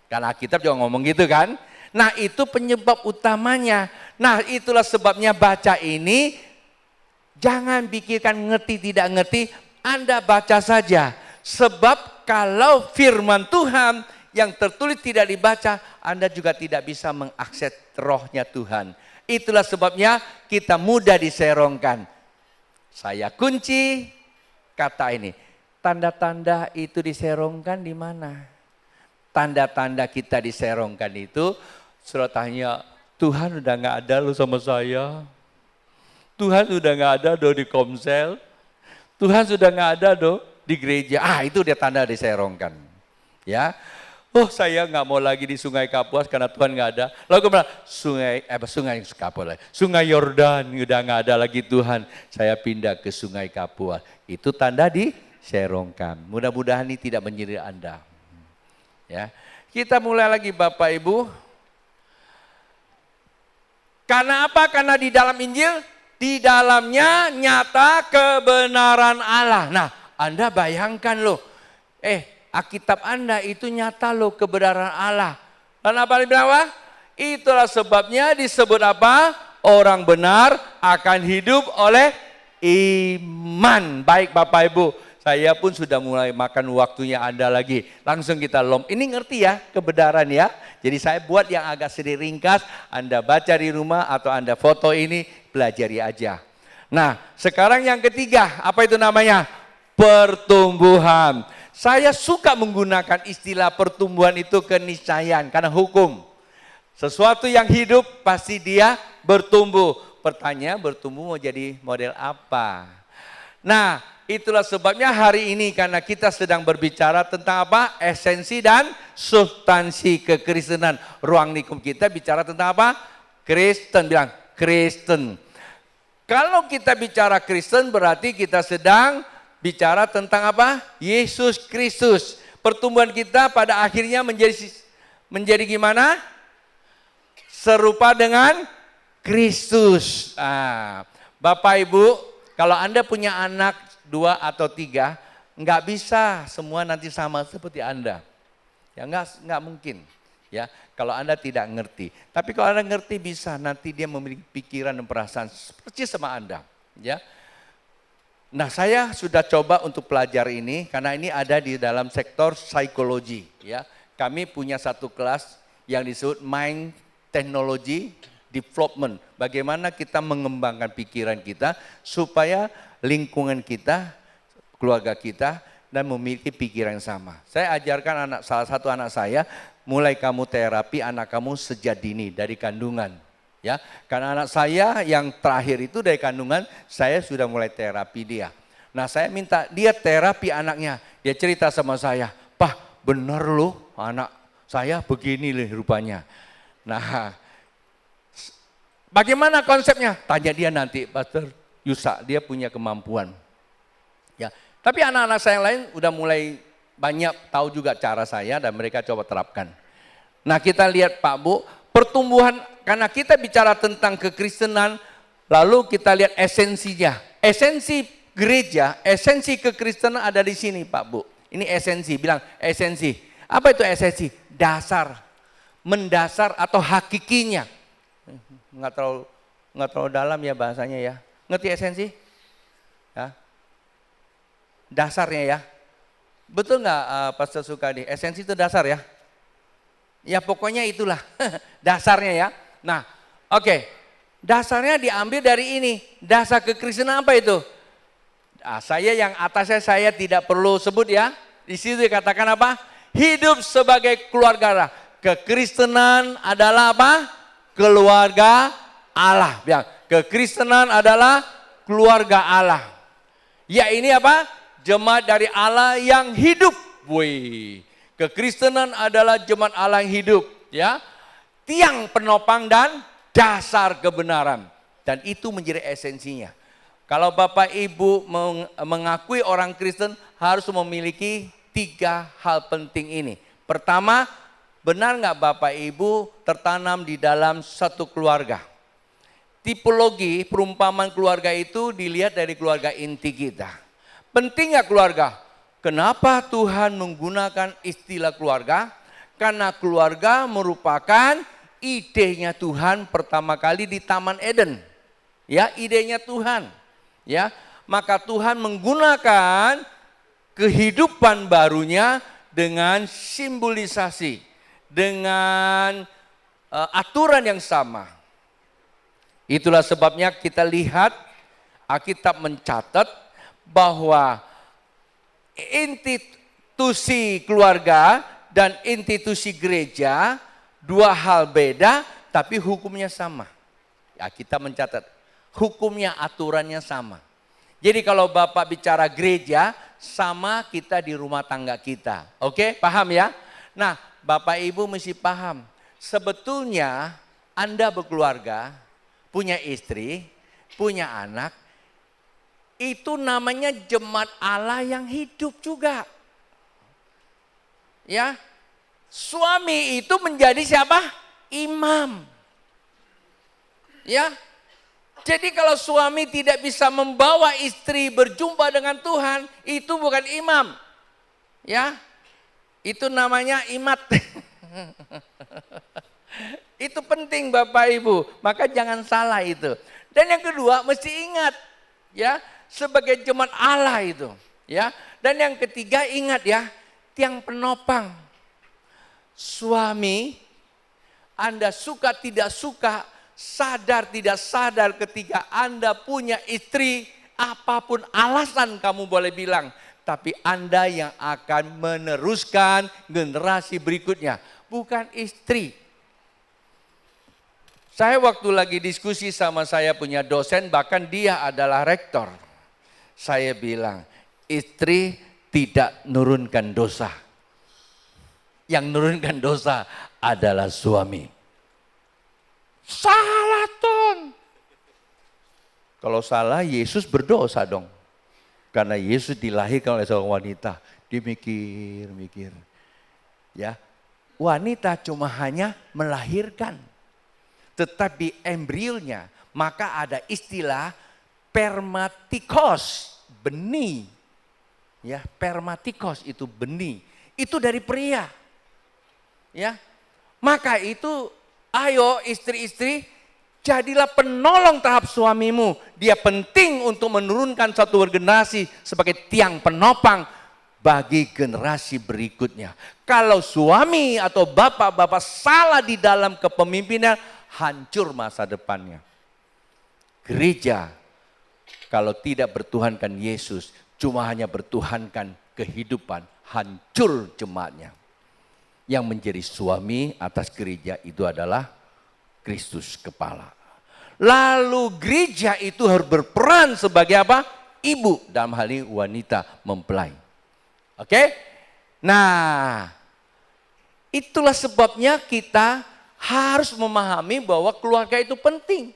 Karena Alkitab juga ngomong gitu kan. Nah itu penyebab utamanya. Nah itulah sebabnya baca ini jangan pikirkan ngerti tidak ngerti, Anda baca saja. Sebab kalau firman Tuhan yang tertulis tidak dibaca, Anda juga tidak bisa mengakses rohnya Tuhan. Itulah sebabnya kita mudah diserongkan. Saya kunci kata ini. Tanda-tanda itu diserongkan di mana? Tanda-tanda kita diserongkan itu, surat tanya, Tuhan udah gak ada loh sama saya. Tuhan sudah gak ada loh di komsel. Tuhan sudah gak ada loh di gereja. Itu dia tanda diserongkan. Ya, saya gak mau lagi di Sungai Kapuas karena Tuhan gak ada. Lalu kemudian Sungai Yordan udah gak ada lagi Tuhan. Saya pindah ke Sungai Kapuas. Itu tanda diserongkan. Mudah-mudahan ini tidak menyindir Anda. Ya, kita mulai lagi Bapak Ibu. Karena apa? Karena di dalam Injil, di dalamnya nyata kebenaran Allah. Nah, Anda bayangkan loh, Alkitab Anda itu nyata loh kebenaran Allah. Kenapa dibilang apa? Itulah sebabnya disebut apa? Orang benar akan hidup oleh iman. Baik Bapak Ibu, saya pun sudah mulai makan waktunya Anda lagi. Langsung kita Ini ngerti ya kebenaran ya. Jadi saya buat yang agak sedikit ringkas. Anda baca di rumah atau Anda foto ini, pelajari aja. Nah sekarang yang ketiga, apa itu namanya? Pertumbuhan. Saya suka menggunakan istilah pertumbuhan itu keniscayaan karena hukum. Sesuatu yang hidup pasti dia bertumbuh. Pertanyaan bertumbuh mau jadi model apa? Nah itulah sebabnya hari ini karena kita sedang berbicara tentang apa? Esensi dan substansi kekristenan. Ruang lingkup kita bicara tentang apa? Kristen, bilang Kristen. Kalau kita bicara Kristen berarti kita sedang bicara tentang apa? Yesus Kristus. Pertumbuhan kita pada akhirnya menjadi gimana? Serupa dengan Kristus. Bapak Ibu, kalau Anda punya anak 2 atau 3, nggak bisa semua nanti sama seperti Anda. Ya nggak mungkin. Ya, kalau Anda tidak ngerti. Tapi kalau Anda ngerti bisa, nanti dia memiliki pikiran dan perasaan seperti sama Anda. Ya. Nah saya sudah coba untuk pelajar ini, karena ini ada di dalam sektor psikologi. Ya. Kami punya satu kelas yang disebut Mind Technology, development. Bagaimana kita mengembangkan pikiran kita supaya lingkungan kita, keluarga kita, dan memiliki pikiran yang sama. Saya ajarkan salah satu anak saya, mulai kamu terapi anak kamu sejak dini dari kandungan. Ya, karena anak saya yang terakhir itu dari kandungan, saya sudah mulai terapi dia. Nah, saya minta dia terapi anaknya. Dia cerita sama saya, "Pak, benar loh anak saya begini loh rupanya." Nah, bagaimana konsepnya? Tanya dia nanti, Pastor Yusa, dia punya kemampuan. Ya, tapi anak-anak saya yang lain udah mulai banyak tahu juga cara saya dan mereka coba terapkan. Nah, kita lihat Pak Bu, pertumbuhan, karena kita bicara tentang kekristenan, lalu kita lihat esensinya. Esensi gereja, esensi kekristenan ada di sini Pak Bu. Ini esensi, bilang esensi. Apa itu esensi? Dasar, mendasar atau hakikinya. Nggak terlalu dalam ya bahasanya ya. Ngerti esensi? Ya. Dasarnya ya. Betul nggak Pastor Sukadi? Esensi itu dasar ya? Ya pokoknya itulah dasarnya ya. Nah, oke. Dasarnya diambil dari ini. Dasar kekristenan apa itu? Nah, saya yang atasnya saya tidak perlu sebut ya. Di situ dikatakan apa? Hidup sebagai keluarga. Kekristenan adalah apa? Keluarga Allah. Bilang, kekristenan adalah keluarga Allah. Ya ini apa? Jemaat dari Allah yang hidup. Wih, kekristenan adalah jemaat Allah yang hidup. Ya, tiang penopang dan dasar kebenaran. Dan itu menjadi esensinya. Kalau Bapak Ibu mengakui orang Kristen harus memiliki 3 hal penting ini. Pertama, benar nggak Bapak Ibu tertanam di dalam satu keluarga? Tipologi perumpamaan keluarga itu dilihat dari keluarga inti kita. Penting nggak keluarga? Kenapa Tuhan menggunakan istilah keluarga? Karena keluarga merupakan idenya Tuhan pertama kali di Taman Eden. Ya, idenya Tuhan. Ya, maka Tuhan menggunakan kehidupan barunya dengan simbolisasi, dengan aturan yang sama. Itulah sebabnya kita lihat Alkitab mencatat bahwa institusi keluarga dan institusi gereja 2 hal beda tapi hukumnya sama. Ya, kita mencatat hukumnya, aturannya sama. Jadi kalau Bapak bicara gereja, sama kita di rumah tangga kita. Oke, paham ya? Nah, Bapak Ibu mesti paham. Sebetulnya Anda berkeluarga, punya istri, punya anak, itu namanya jemaat Allah yang hidup juga. Ya, suami itu menjadi siapa? Imam. Ya, jadi kalau suami tidak bisa membawa istri berjumpa dengan Tuhan, itu bukan imam. Ya, itu namanya imat. Itu penting Bapak Ibu, maka jangan salah itu. Dan yang kedua mesti ingat, ya, sebagai jemaat Allah itu, ya. Dan yang ketiga ingat ya, tiang penopang. Suami, Anda suka tidak suka, sadar tidak sadar ketika Anda punya istri, apapun alasan kamu boleh bilang, tapi Anda yang akan meneruskan generasi berikutnya, bukan istri. Saya waktu lagi diskusi sama saya punya dosen, bahkan dia adalah rektor. Saya bilang, istri tidak nurunkan dosa. Yang nurunkan dosa adalah suami. Salah Ton. Kalau salah Yesus berdosa dong. Karena Yesus dilahirkan oleh seorang wanita. Dia mikir. Ya, wanita cuma hanya melahirkan. Tetapi embrionya, maka ada istilah permatikos, benih. Ya, permatikos itu benih. Itu dari pria. Ya. Maka itu ayo istri-istri, jadilah penolong terhadap suamimu. Dia penting untuk menurunkan satu generasi sebagai tiang penopang bagi generasi berikutnya. Kalau suami atau bapak-bapak salah di dalam kepemimpinan, hancur masa depannya. Gereja kalau tidak bertuhankan Yesus, cuma hanya bertuhankan kehidupan, hancur jemaatnya. Yang menjadi suami atas gereja itu adalah Kristus kepala. Lalu gereja itu harus berperan sebagai apa? Ibu, dalam hal ini wanita mempelai. Oke? Nah, itulah sebabnya kita harus memahami bahwa keluarga itu penting.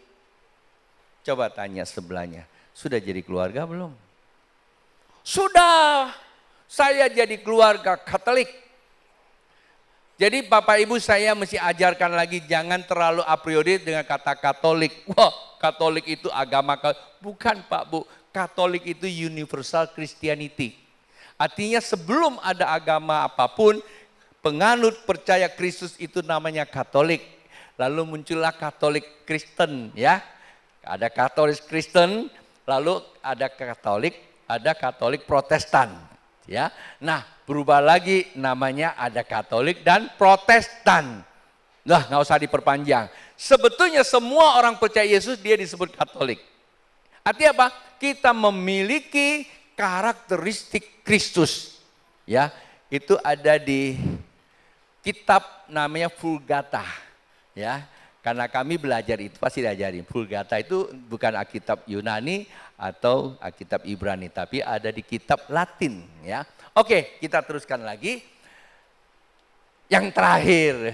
Coba tanya sebelahnya, sudah jadi keluarga belum? Sudah, saya jadi keluarga Katolik. Jadi Bapak Ibu saya mesti ajarkan lagi, jangan terlalu a priori dengan kata Katolik. Wah, Katolik itu agama, bukan Pak Bu, Katolik itu universal Christianity. Artinya sebelum ada agama apapun, penganut percaya Kristus itu namanya Katolik. Lalu muncullah Katolik Kristen ya. Ada Katolik Kristen, lalu ada Katolik Protestan, ya. Nah, berubah lagi namanya ada Katolik dan Protestan. Nah, nggak usah diperpanjang. Sebetulnya semua orang percaya Yesus dia disebut Katolik. Artinya apa? Kita memiliki karakteristik Kristus, ya. Itu ada di kitab namanya Vulgata, ya. Karena kami belajar itu pasti diajarin. Vulgata itu bukan Alkitab Yunani atau Alkitab Ibrani, tapi ada di kitab Latin, ya. Oke, kita teruskan lagi. Yang terakhir,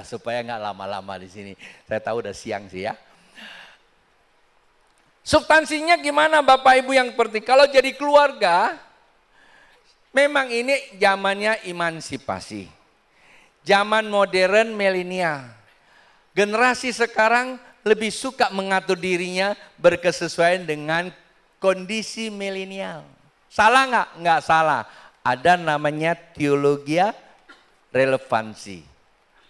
supaya nggak lama-lama di sini. Saya tahu udah siang sih ya. Substansinya gimana Bapak Ibu yang penting? Kalau jadi keluarga, memang ini zamannya emansipasi. Zaman modern milenial. Generasi sekarang lebih suka mengatur dirinya berkesesuaian dengan kondisi milenial. Salah nggak? Nggak salah. Ada namanya teologi relevansi.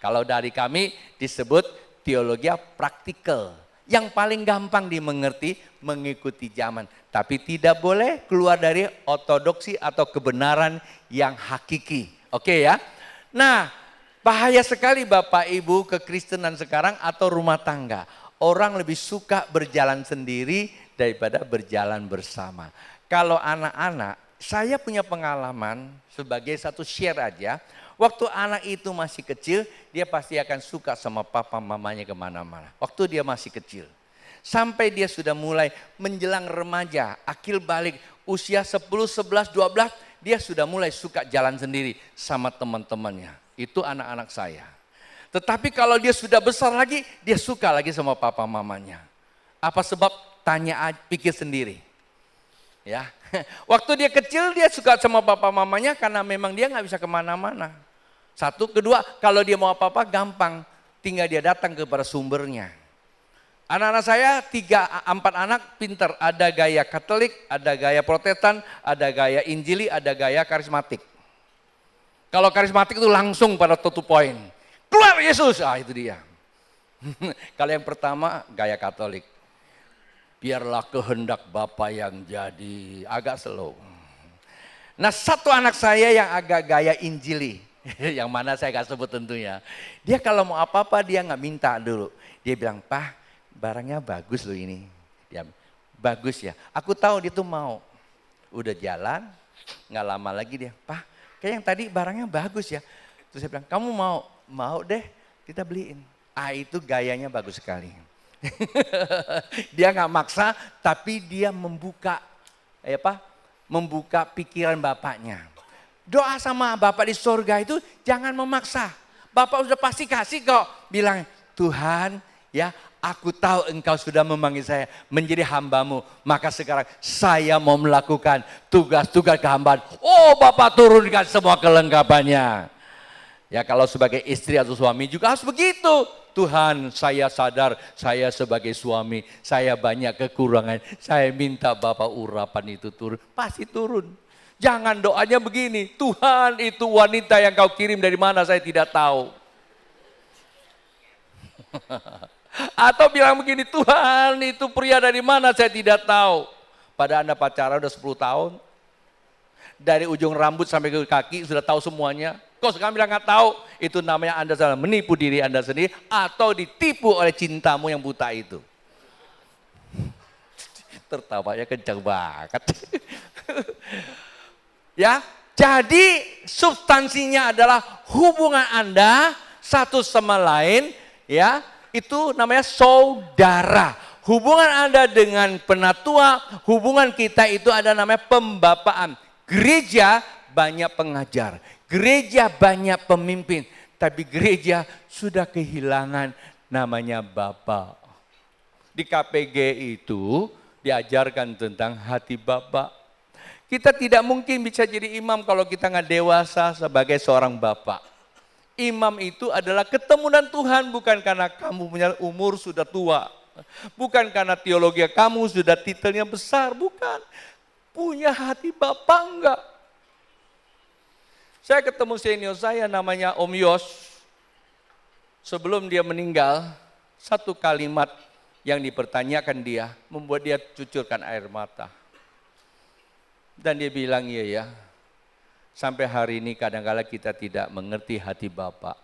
Kalau dari kami disebut teologi praktikal. Yang paling gampang dimengerti mengikuti zaman. Tapi tidak boleh keluar dari ortodoksi atau kebenaran yang hakiki. Oke ya. Nah, bahaya sekali Bapak Ibu kekristenan sekarang atau rumah tangga. Orang lebih suka berjalan sendiri daripada berjalan bersama. Kalau anak-anak, saya punya pengalaman sebagai satu share aja. Waktu anak itu masih kecil, dia pasti akan suka sama papa mamanya kemana-mana. Waktu dia masih kecil. Sampai dia sudah mulai menjelang remaja, akil balik, usia 10, 11, 12, dia sudah mulai suka jalan sendiri sama teman-temannya. Itu anak-anak saya. Tetapi kalau dia sudah besar lagi, dia suka lagi sama papa mamanya. Apa sebab? Tanya, pikir sendiri. Ya, waktu dia kecil dia suka sama papa mamanya karena memang dia nggak bisa kemana-mana. Satu, kedua, kalau dia mau apa-apa gampang, tinggal dia datang kepada sumbernya. Anak-anak saya 3, 4 anak pinter, ada gaya Katolik, ada gaya Protestan, ada gaya Injili, ada gaya karismatik. Kalau karismatik itu langsung pada to point. Keluar Yesus, itu dia. Kalau yang pertama gaya Katolik. Biarlah kehendak Bapa yang jadi, agak slow. Nah, satu anak saya yang agak gaya Injili, yang mana saya gak sebut tentunya. Dia kalau mau apa-apa dia gak minta dulu. Dia bilang, "Pak, barangnya bagus loh ini." Dia, "Bagus ya." Aku tahu dia tuh mau. Udah jalan, gak lama lagi dia, "Pak, kayak yang tadi barangnya bagus ya." Terus saya bilang, "Kamu mau?" "Mau deh, kita beliin." Itu gayanya bagus sekali. Dia nggak maksa, tapi dia membuka pikiran bapaknya. Doa sama Bapak di surga itu jangan memaksa. Bapak sudah pasti kasih kok. Bilang, "Tuhan, ya, aku tahu Engkau sudah memanggil saya menjadi hamba-Mu. Maka sekarang saya mau melakukan tugas-tugas kehambaan." Oh, Bapak turunkan semua kelengkapannya. Ya, kalau sebagai istri atau suami juga harus begitu. "Tuhan, saya sadar saya sebagai suami, saya banyak kekurangan. Saya minta Bapak urapan itu turun." Pasti turun. Jangan doanya begini, "Tuhan, itu wanita yang Kau kirim dari mana saya tidak tahu." Atau bilang begini, "Tuhan, itu pria dari mana saya tidak tahu." Padahal Anda pacaran udah 10 tahun. Dari ujung rambut sampai ke kaki sudah tahu semuanya. Kok sekarang bilang nggak tahu? itu namanya Anda salah menipu diri Anda sendiri atau ditipu oleh cintamu yang buta itu. Tertawanya kencang banget. Ya, jadi substansinya adalah hubungan Anda satu sama lain, ya, itu namanya saudara. Hubungan Anda dengan penatua, hubungan kita itu ada namanya pembapaan. Gereja banyak pengajar, gereja banyak pemimpin, tapi gereja sudah kehilangan namanya Bapa. Di KPG itu diajarkan tentang hati Bapa. Kita tidak mungkin bisa jadi imam kalau kita nggak dewasa sebagai seorang Bapa. Imam itu adalah ketemu dengan Tuhan bukan karena kamu punya umur sudah tua. Bukan karena teologi kamu sudah titelnya besar, bukan. Punya hati Bapa enggak. Saya ketemu senior saya namanya Om Yos. Sebelum dia meninggal, satu kalimat yang dipertanyakan dia membuat dia cucurkan air mata. Dan dia bilang, iya ya, sampai hari ini kadang-kala kita tidak mengerti hati Bapa.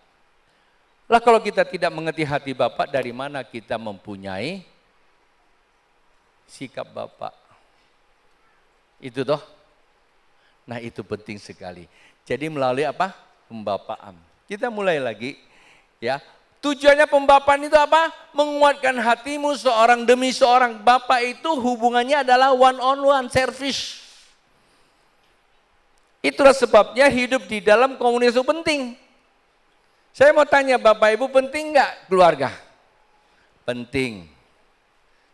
Lah kalau kita tidak mengerti hati Bapa, dari mana kita mempunyai sikap Bapa? Itu toh. Nah itu penting sekali. Jadi melalui apa? Pembapaan. Kita mulai lagi ya. Tujuannya pembapaan itu apa? Menguatkan hatimu seorang demi seorang. Bapa itu hubungannya adalah one on one service. Itulah sebabnya hidup di dalam komunitas itu penting. Saya mau tanya Bapak Ibu, penting nggak keluarga? Penting.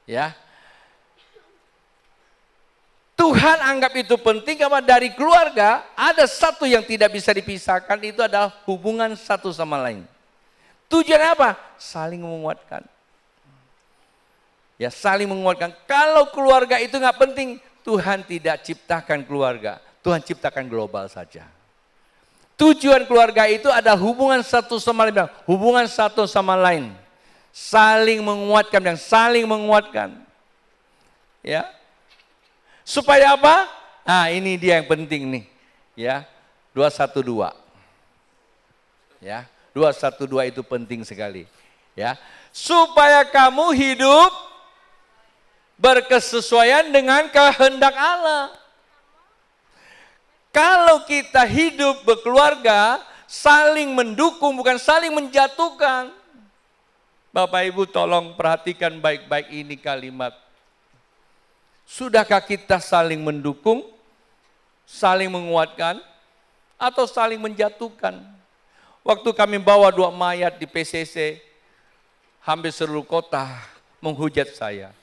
Ya. Tuhan anggap itu penting karena dari keluarga ada satu yang tidak bisa dipisahkan, itu adalah hubungan satu sama lain. Tujuannya apa? Saling menguatkan. Ya, saling menguatkan. Kalau keluarga itu nggak penting, Tuhan tidak ciptakan keluarga. Tuhan ciptakan global saja. Tujuan keluarga itu ada hubungan satu sama lain, hubungan satu sama lain, saling menguatkan dan saling menguatkan, ya. Supaya apa? Nah ini dia yang penting nih, ya 212, ya 212 itu penting sekali, ya. Supaya kamu hidup berkesesuaian dengan kehendak Allah. Kalau kita hidup berkeluarga, saling mendukung bukan saling menjatuhkan. Bapak Ibu tolong perhatikan baik-baik ini kalimat. Sudahkah kita saling mendukung, saling menguatkan, atau saling menjatuhkan? Waktu kami bawa 2 mayat di PCC, hampir seluruh kota menghujat saya.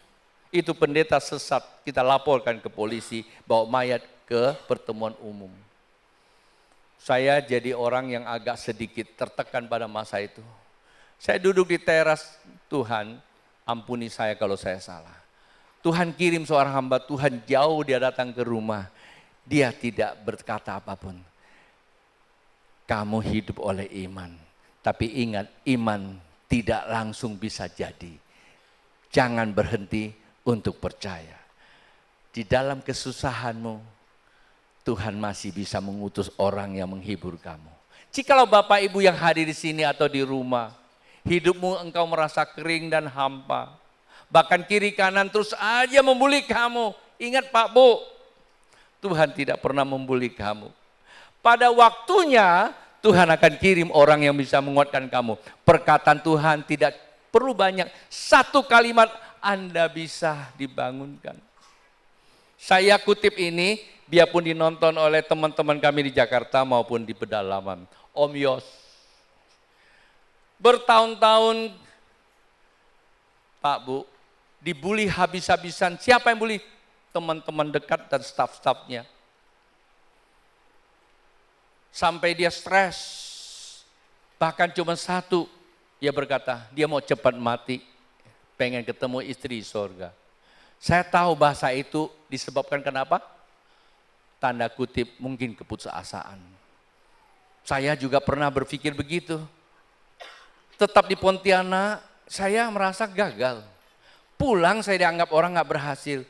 Itu pendeta sesat, kita laporkan ke polisi, bawa mayat ke pertemuan umum. Saya jadi orang yang agak sedikit tertekan pada masa itu. Saya duduk di teras, Tuhan ampuni saya kalau saya salah. Tuhan kirim seorang hamba Tuhan jauh, dia datang ke rumah. Dia tidak berkata apapun. Kamu hidup oleh iman. Tapi ingat, iman tidak langsung bisa jadi. Jangan berhenti untuk percaya. Di dalam kesusahanmu, Tuhan masih bisa mengutus orang yang menghibur kamu. Jikalau Bapak Ibu yang hadir di sini atau di rumah, hidupmu engkau merasa kering dan hampa, bahkan kiri kanan terus aja membuli kamu. Ingat Pak Bu, Tuhan tidak pernah membuli kamu. Pada waktunya Tuhan akan kirim orang yang bisa menguatkan kamu. Perkataan Tuhan tidak perlu banyak. Satu kalimat Anda bisa dibangunkan. Saya kutip ini, biarpun dinonton oleh teman-teman kami di Jakarta maupun di pedalaman. Om Yos, bertahun-tahun Pak Bu, dibully habis-habisan. Siapa yang bully? Teman-teman dekat dan staf-stafnya. Sampai dia stres. Bahkan cuma satu, dia berkata, dia mau cepat mati, pengen ketemu istri di surga. Saya tahu bahasa itu disebabkan kenapa? Tanda kutip mungkin keputusasaan. Saya juga pernah berpikir begitu. Tetap di Pontianak, saya merasa gagal. Pulang saya dianggap orang gak berhasil.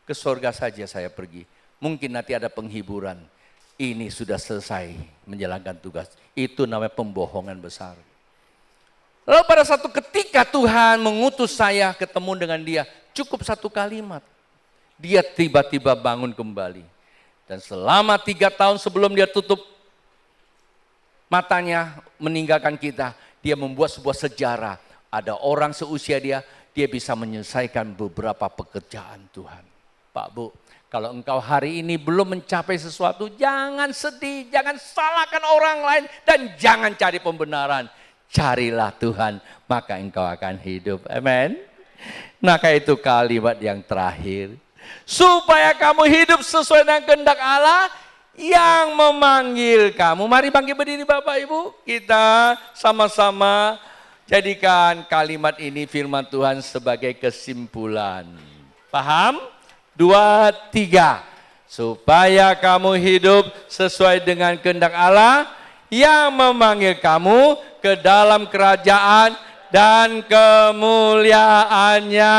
Ke surga saja saya pergi. Mungkin nanti ada penghiburan. Ini sudah selesai menjalankan tugas. Itu namanya pembohongan besar. Lalu pada satu ketika Tuhan mengutus saya ketemu dengan dia, cukup satu kalimat. Dia tiba-tiba bangun kembali. Dan selama 3 tahun sebelum dia tutup matanya meninggalkan kita, dia membuat sebuah sejarah. Ada orang seusia dia bisa menyelesaikan beberapa pekerjaan Tuhan. Pak Bu, kalau engkau hari ini belum mencapai sesuatu, jangan sedih, jangan salahkan orang lain, dan jangan cari pembenaran. Carilah Tuhan, maka engkau akan hidup. Amin. Maka itu kalimat yang terakhir. Supaya kamu hidup sesuai dengan kehendak Allah yang memanggil kamu. Mari bangkit berdiri Bapak Ibu. Kita sama-sama jadikan kalimat ini firman Tuhan sebagai kesimpulan. Paham? 2, 3. Supaya kamu hidup sesuai dengan kehendak Allah yang memanggil kamu ke dalam kerajaan dan kemuliaannya.